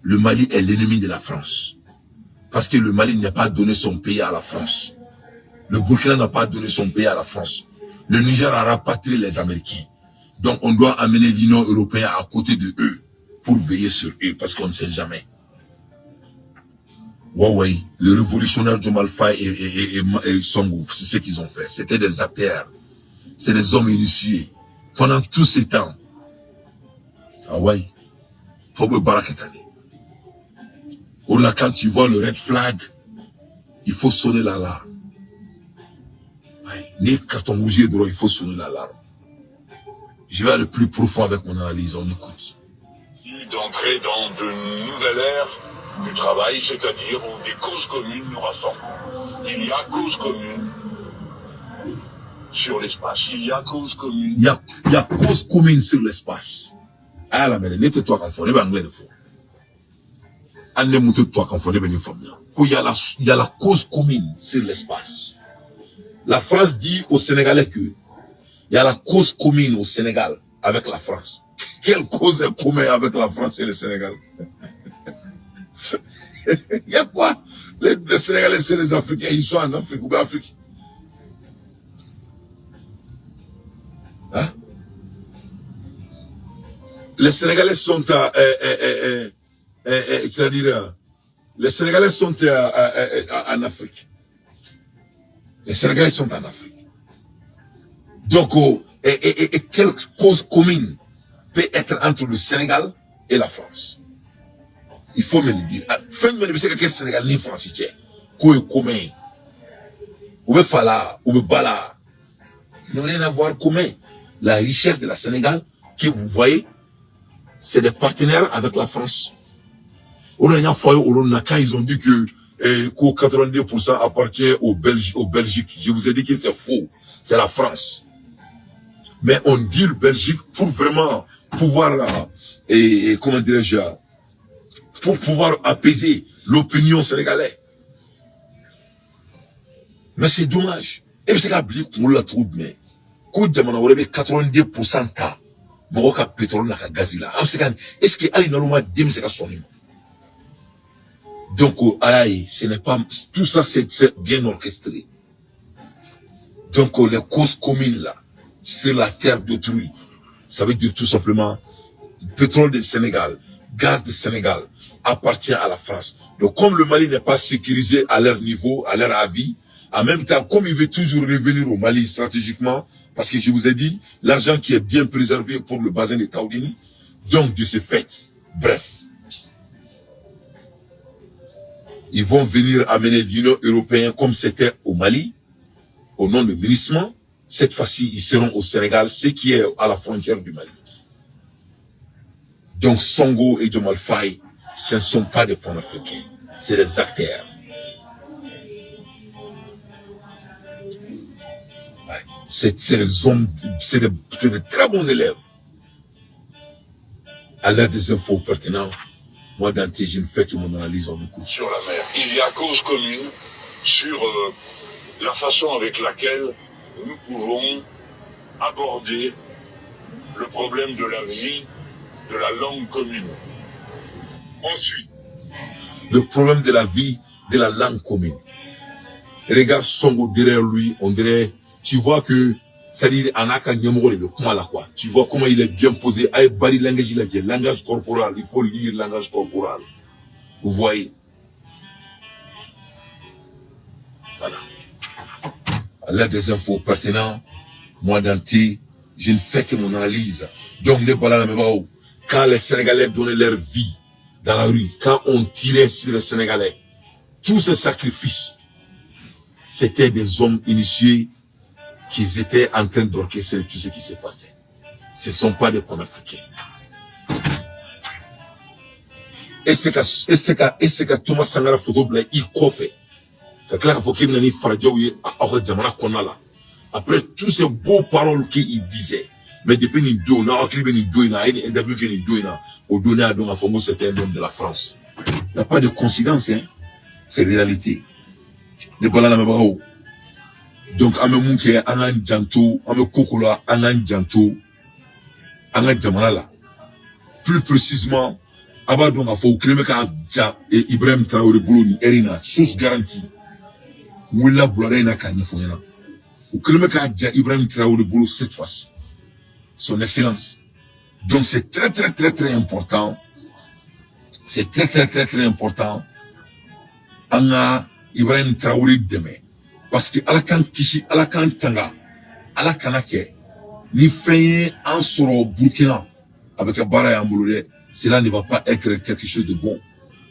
Le Mali est l'ennemi de la France. Parce que le Mali n'a pas donné son pays à la France. Le Burkina n'a pas donné son pays à la France. Le Niger a rapatrié les Américains. Donc on doit amener l'Union européenne à côté de eux pour veiller sur eux, parce qu'on ne sait jamais. Ouais, le révolutionnaire Diomaye Faye et Songo, c'est ce qu'ils ont fait. C'était des acteurs. C'est des hommes initiés. Pendant tous ces temps. Ah ouais. Faut que baraketane. Ou là, quand tu vois le red flag, il faut sonner l'alarme. Ni carton rouge et droit, il faut sonner l'alarme. Je vais aller plus profond avec mon analyse, on écoute. D'entrer dans de nouvelles ères du travail, c'est-à-dire où des causes communes nous rassemblent. Il y a cause commune sur l'espace. Il y a cause commune. Il y a cause commune sur l'espace. Ah la mère, n'était-toi qu'en forêt, anglais de faux. Anne moutou toi qu'en forêt, ben il y a la cause commune sur l'espace. La France dit aux Sénégalais que il y a la cause commune au Sénégal avec la France. Quelle cause est commune avec la France et le Sénégal? Il y a quoi? Les Sénégalais, c'est les Africains, ils sont en Afrique ou bien Afrique. Hein? Les Sénégalais sont c'est-à-dire, les Sénégalais sont en Afrique. Les Sénégalais sont en Afrique. Donc, quelle cause commune peut être entre le Sénégal et la France? Il faut me le dire. Fin de me dire que le Sénégal ni France, quoi est commun? Ou bien Fala, ou bien Bala. Ils n'ont rien à voir commun. La richesse de la Sénégal, que vous voyez, c'est des partenaires avec la France. Quand ils ont dit que 82% appartient aux Belgique, je vous ai dit que c'est faux. C'est la France. Mais on dit le Belgique pour vraiment pouvoir, comment dirais-je, pour pouvoir apaiser l'opinion sénégalaise. Mais c'est dommage. Et c'est qu'à on l'a trouvé, mais, quand on a 82% ta, Maroc pétrole n'a qu'à gaz là. Est-ce que Ali Nalouma dim c'est qu'à son nom? Donc, ce n'est pas, tout ça c'est bien orchestré. Donc, les causes communes là, c'est la terre d'autrui. Ça veut dire tout simplement, le pétrole du Sénégal, gaz du Sénégal, appartient à la France. Donc, comme le Mali n'est pas sécurisé à leur niveau, à leur avis, en même temps, comme il veut toujours revenir au Mali stratégiquement, parce que je vous ai dit, l'argent qui est bien préservé pour le bassin de Taoudini, donc de ce fait, bref, ils vont venir amener l'Union européenne comme c'était au Mali, au nom de MINUSMA. Cette fois-ci, ils seront au Sénégal, ce qui est à la frontière du Mali. Donc, Songo et Diomaye Faye, ce ne sont pas des panafricains, c'est des acteurs. C'est des hommes, c'est des très bons élèves. À l'heure des infos pertinentes, moi, Dante, je ne fais que mon analyse en écoute. Sur la mer. Il y a cause commune sur la façon avec laquelle nous pouvons aborder le problème de la vie, de la langue commune. Ensuite, le problème de la vie, de la langue commune. Regarde Songo derrière lui, on dirait, tu vois que, c'est-à-dire, quoi. Tu vois comment il est bien posé. Langage corporel, il faut lire langage corporel. Vous voyez? Voilà. À l'aide des infos pertinentes, moi, Dante, je ne fais que mon analyse. Donc, quand les Sénégalais donnaient leur vie dans la rue, quand on tirait sur les Sénégalais, tous ces sacrifices, c'était des hommes initiés qui étaient en train d'orchestrer tout ce qui s'est passé. Ce ne sont pas des panafricains. Et c'est que Thomas Sankara photo blanc, il coffre. Après tous ces beaux paroles qu'il disait, mais depuis une deux, interview qu'il au donné à Donga Fongo, c'était un homme de la France. Il n'y a pas de coïncidence, hein. C'est réalité. Ne pas la même. Donc, ame munke, angan janto, ame kokola, angan janto, angan jamanala. Plus précisément, aba donc a fo kremeka ja et Ibrahim Traoré Bouloni Erina, source garantie. Willa Boularena Kanyafonyana. Ou kremeka ja Ibrahim Traoré Boulou cette fois. Son excellence. Donc, c'est très important. C'est très important. Anga Ibrahim Traoré demain. Parce que Alakan Kishi, Alakan Tanga, Alakanake, ni fait un soro Burkina, avec un bara et un boulot, cela ne va pas être quelque chose de bon.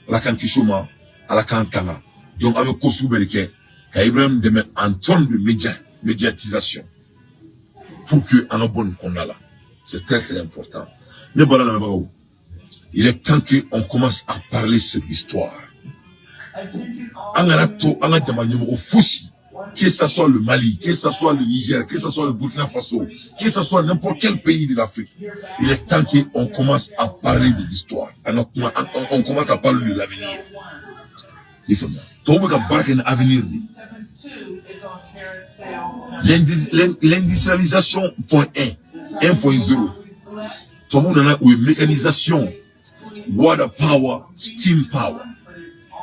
Alakan Kishoma, Alakan Tanga. Donc, avec Kosu Berike, Ibrahim demain en termes de médiatisation, pour que, en bonne qu'on a là. C'est très important. Mais voilà, il est temps qu'on commence à parler sur l'histoire. Que ce soit le Mali, que ce soit le Niger, que ce soit le Burkina Faso, que ce soit n'importe quel pays de l'Afrique, il est temps qu'on commence à parler de l'histoire. On commence à parler de l'avenir. L'industrialisation, point 1.0. Tout le monde a une mécanisation, water power, steam power.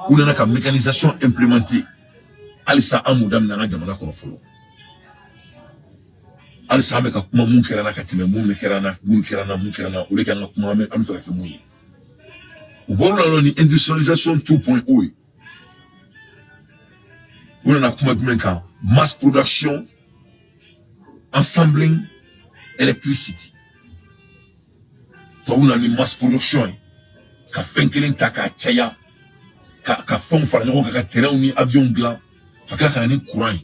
On a une mécanisation implémentée. Alisa amudam nanga jamana kono folo. Alisa ameka kuma munkerana katime munkerana uleka nga kuma amfera ke muyi. Ubona ni industrialisation 2.0. On a kuma gmenka mass production, assembling, electricity. To on a ni mass production. Ka fenkelin taka chaya. Ka fon fara nyoko ka terrain ni avion blanc. Quand on est courant,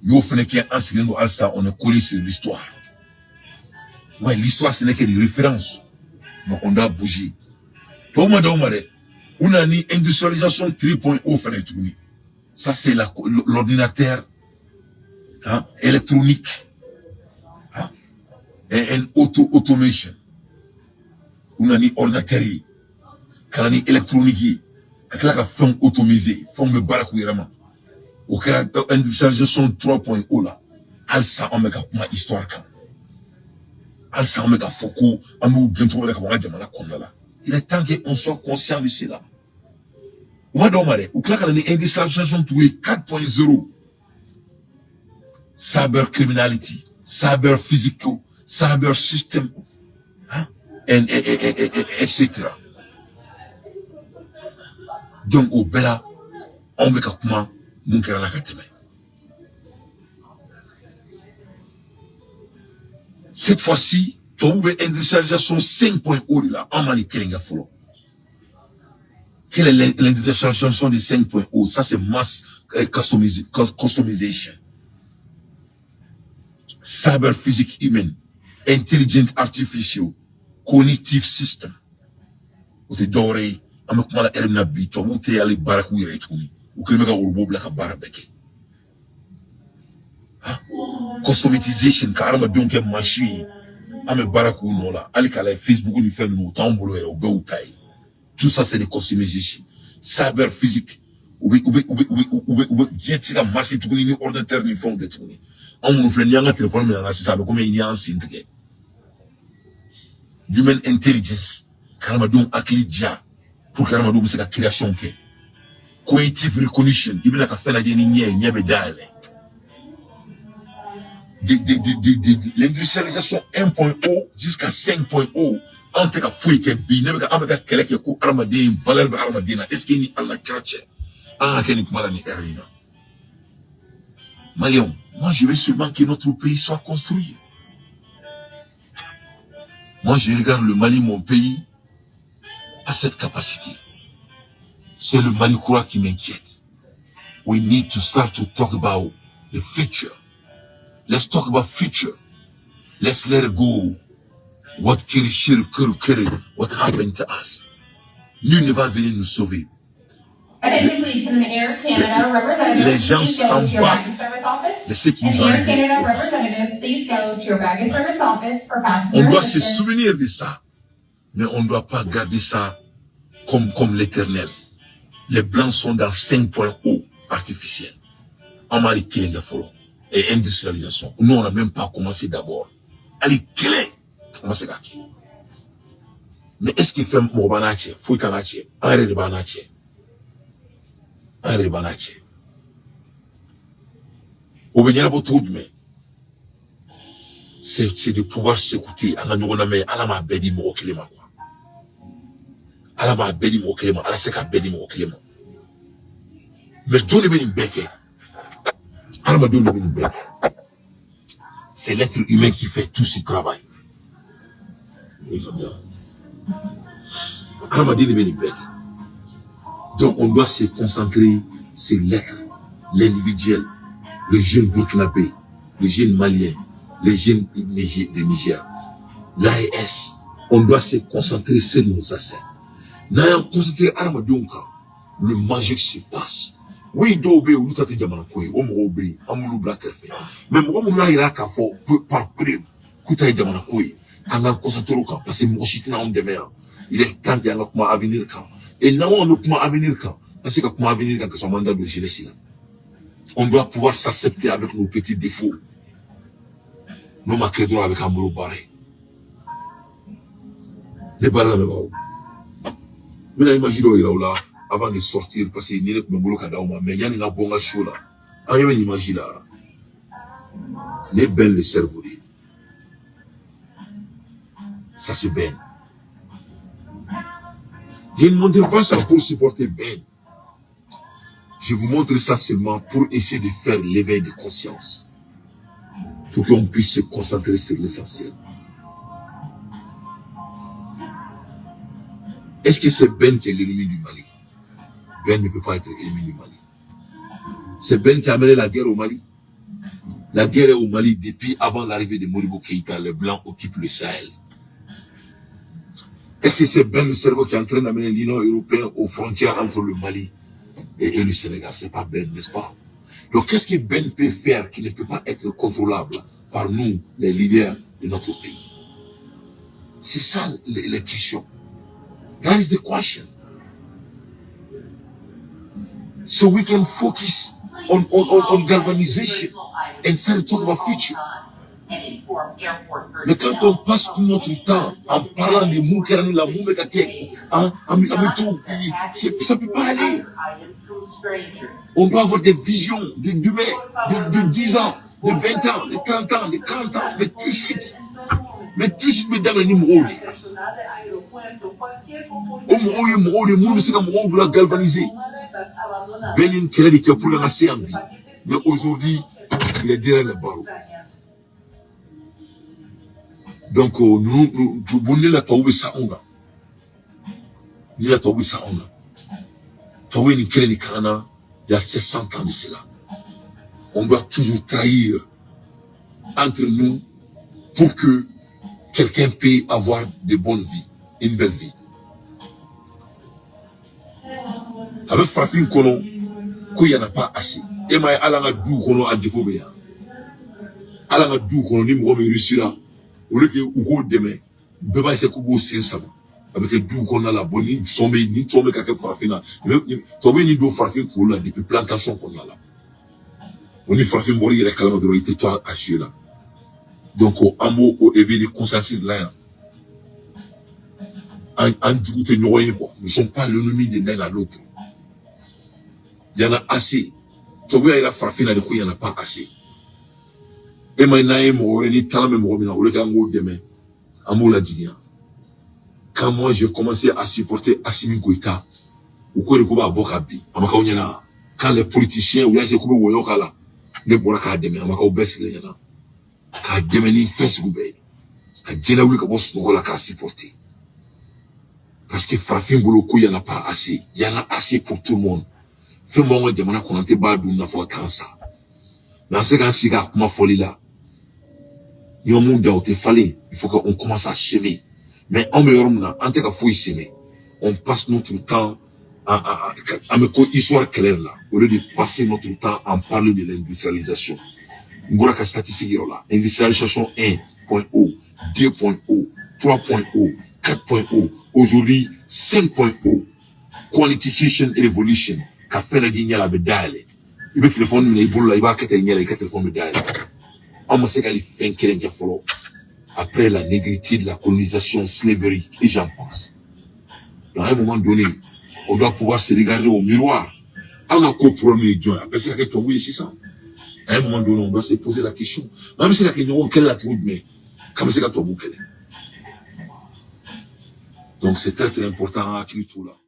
on est collé sur l'histoire. Ouais, l'histoire ce n'est que des références. Donc on doit bouger. Pour moi, on a une industrialisation 3.0. Ça, c'est l'ordinateur hein, électronique hein, et automation. On a une ordinateur, on a une électronique, on a une forme automatisée, forme de barakouyama. On a une industrialisation 3.0 là. Alsa, on met une histoire quand. Alsa, on met un focus, on met bientôt avec un diamant là. Il est temps qu'on soit conscient de cela. On va demander, ou claque une industrialisation 4.0. Cyber criminality, cyber physical, cyber system, hein, etc. Donc, au bela, on met comment, mon cœur à la cathémée. Cette fois-ci, tu as une industrialisation 5.0 là, en Mali, quelle est l'industrialisation de 5.0? Ça, c'est mass customization. Cyber physique humaine, intelligent artificial, cognitive system. Ou te doré, avec moi la hermina bito, ou te ali barak ou yretuni, ou que le mega ou bob la barabeke. Customization, car ma donc machine, ame barak ou nola, ali kala Facebook ou ni fait nous, tambolo et ou taille. Tout ça c'est des customisation. Cyber physique, ou jet la marché tout ni ordinateur ni fond de tourner. On nous fait un téléphone, mais on a ça, comme il y a un signe. Human intelligence, Karamadou Aklidia, pour Karamadou, c'est la création. Cognitive recognition, il y a fait la dernière, il y a l'industrialisation 1.0 jusqu'à 5.0, en tout cas, fouille qui est bien, avec quelqu'un qui a armadé, valeur de armadina, est-ce qu'il y a un cratche? Ah, qu'il y a une maladie, Malion. Moi, je veux seulement que notre pays soit construit. Moi, je regarde le Mali, mon pays, à cette capacité. C'est le Mali Koura qui m'inquiète. We need to start to talk about the future. Let's talk about future. Let's let it go. What happened to us? Nul ne va venir nous sauver. Les gens s'en battent de ce qui nous arrive. On doit se souvenir de ça, mais on ne doit pas garder ça comme l'éternel. Les blancs sont dans 5.0 artificiel. En Mali, et industrialisation. Nous, on n'a même pas commencé d'abord. Allez, commencez là. Mais est-ce qu'il fait Mobanache, Fouikanache, Arrêt de Banache? C'est de pouvoir s'écouter. C'est l'être humain qui fait tout ce travail. Donc on doit se concentrer sur l'être, l'individuel, le jeune burkinabé, le jeune malien, les jeunes de Niger, l'AES. On doit se concentrer sur nos assets. N'ayant concentré Armadonka, le magique se passe. Oui, d'obé ou l'outate diamanakoui, on m'obé, amoulou blakerfe. Même on m'a ira qu'à fort, par preuve, koutaï diamanakoui, en a concentré au camp, parce que mon chitina en demeure. Il est temps d'y avoir à venir quand. Et non, on peut à venir quand. Parce que comment venir quand son mandat de jeunesse là. On doit pouvoir s'accepter avec nos petits défauts. Nous m'accédons avec un boulot barré. Les balles là, mais imagine là, avant de sortir, parce qu'il n'y a pas de boulot à Daouma, mais il y a une bonne chose là. Ah, il y a une image là. Les belles le cerveau. Ça c'est bien. Je ne montre pas ça pour supporter Ben. Je vous montre ça seulement pour essayer de faire l'éveil de conscience. Pour qu'on puisse se concentrer sur l'essentiel. Est-ce que c'est Ben qui est l'ennemi du Mali? Ben ne peut pas être l'ennemi du Mali. C'est Ben qui a amené la guerre au Mali. La guerre est au Mali depuis avant l'arrivée de Modibo Keïta. Les Blancs occupent le Sahel. Est-ce que c'est Ben le cerveau qui est en train d'amener l'Union européenne aux frontières entre le Mali et le Sénégal? C'est pas Ben, n'est-ce pas? Donc, qu'est-ce que Ben peut faire qui ne peut pas être contrôlable par nous, les leaders de notre pays? C'est ça les questions. That is the question. So we can focus on galvanization and start to talk about future. Mais quand on passe tout notre temps en parlant de Moukerani, la Moumekate, ça ne peut pas aller. On doit avoir des visions d'humains, de 10 ans, de 20 ans, de 30 ans, de 40 ans, mais tout de suite. Mais tout de suite, mesdames et messieurs, galvaniser. Benin Kelly qui a pour la CMB. Mais aujourd'hui, il est derrière le barreau. Donc, nous, la Taoube Saonga. Ni la Taoube Saonga. Taoube ni Kelly Kana, il y a 700 ans de cela. On doit toujours trahir entre nous pour que quelqu'un puisse avoir de bonnes vies, une belle vie. Avec Frafin Kono, qu'il n'y en a pas assez. Et moi, Alanga Dou Kono a défaut. Alanga Dou Kono, ni moi, je suis là. Ou le que Ugo demain, Beba c'est Kubo Sensama. Avec le Dou Kono la bonne, ni sombe quelqu'un Frafina. Tombe ni do Frafin Kono depuis plantation qu'on a là. On est Frafin Mori, il y a calme de l'autorité, toi, à chier là. Donc, au hameau, au éveil de consensus là, nous ne sommes pas l'ennemi de l'un à l'autre. Il y en a assez. Tu vois, il y a frappé là, il n'y en a pas assez. Et maintenant, il y a quand moi j'ai commencé à supporter Assimi Goïta, quand les politiciens, ou les parce que Frafin Boloko, il n'y en a pas assez. Il y en a assez pour tout le monde. Fais-moi un diamant qu'on a été badou n'a pas tant ça. Dans ce cas, si ma folie là, il y a un monde où il faut qu'on commence à semer. Mais en meilleur moment, en tout cas, faut y semer. On passe notre temps à me faire histoire claire là, au lieu de passer notre temps à parler de l'industrialisation. Ngora ka statistique là, industrialisation 1.0, 2.0, 3.0, 4.0, aujourd'hui 5.0, qualification et revolution, qu'a fait la dignité à la médaille. Il veut téléphone, il va téléphone médaille. On sait qu'elle fait un kéren qui follow. Après la négritude, la colonisation, slavery, et j'en pense. Dans un moment donné, on doit pouvoir se regarder au miroir. On a qu'au premier Dieu, après c'est la question, oui, c'est ça. À un moment donné, on doit se poser la question. Même si la question, quelle est la troupe, mais, comme c'est la troupe, donc c'est très très important à tout là.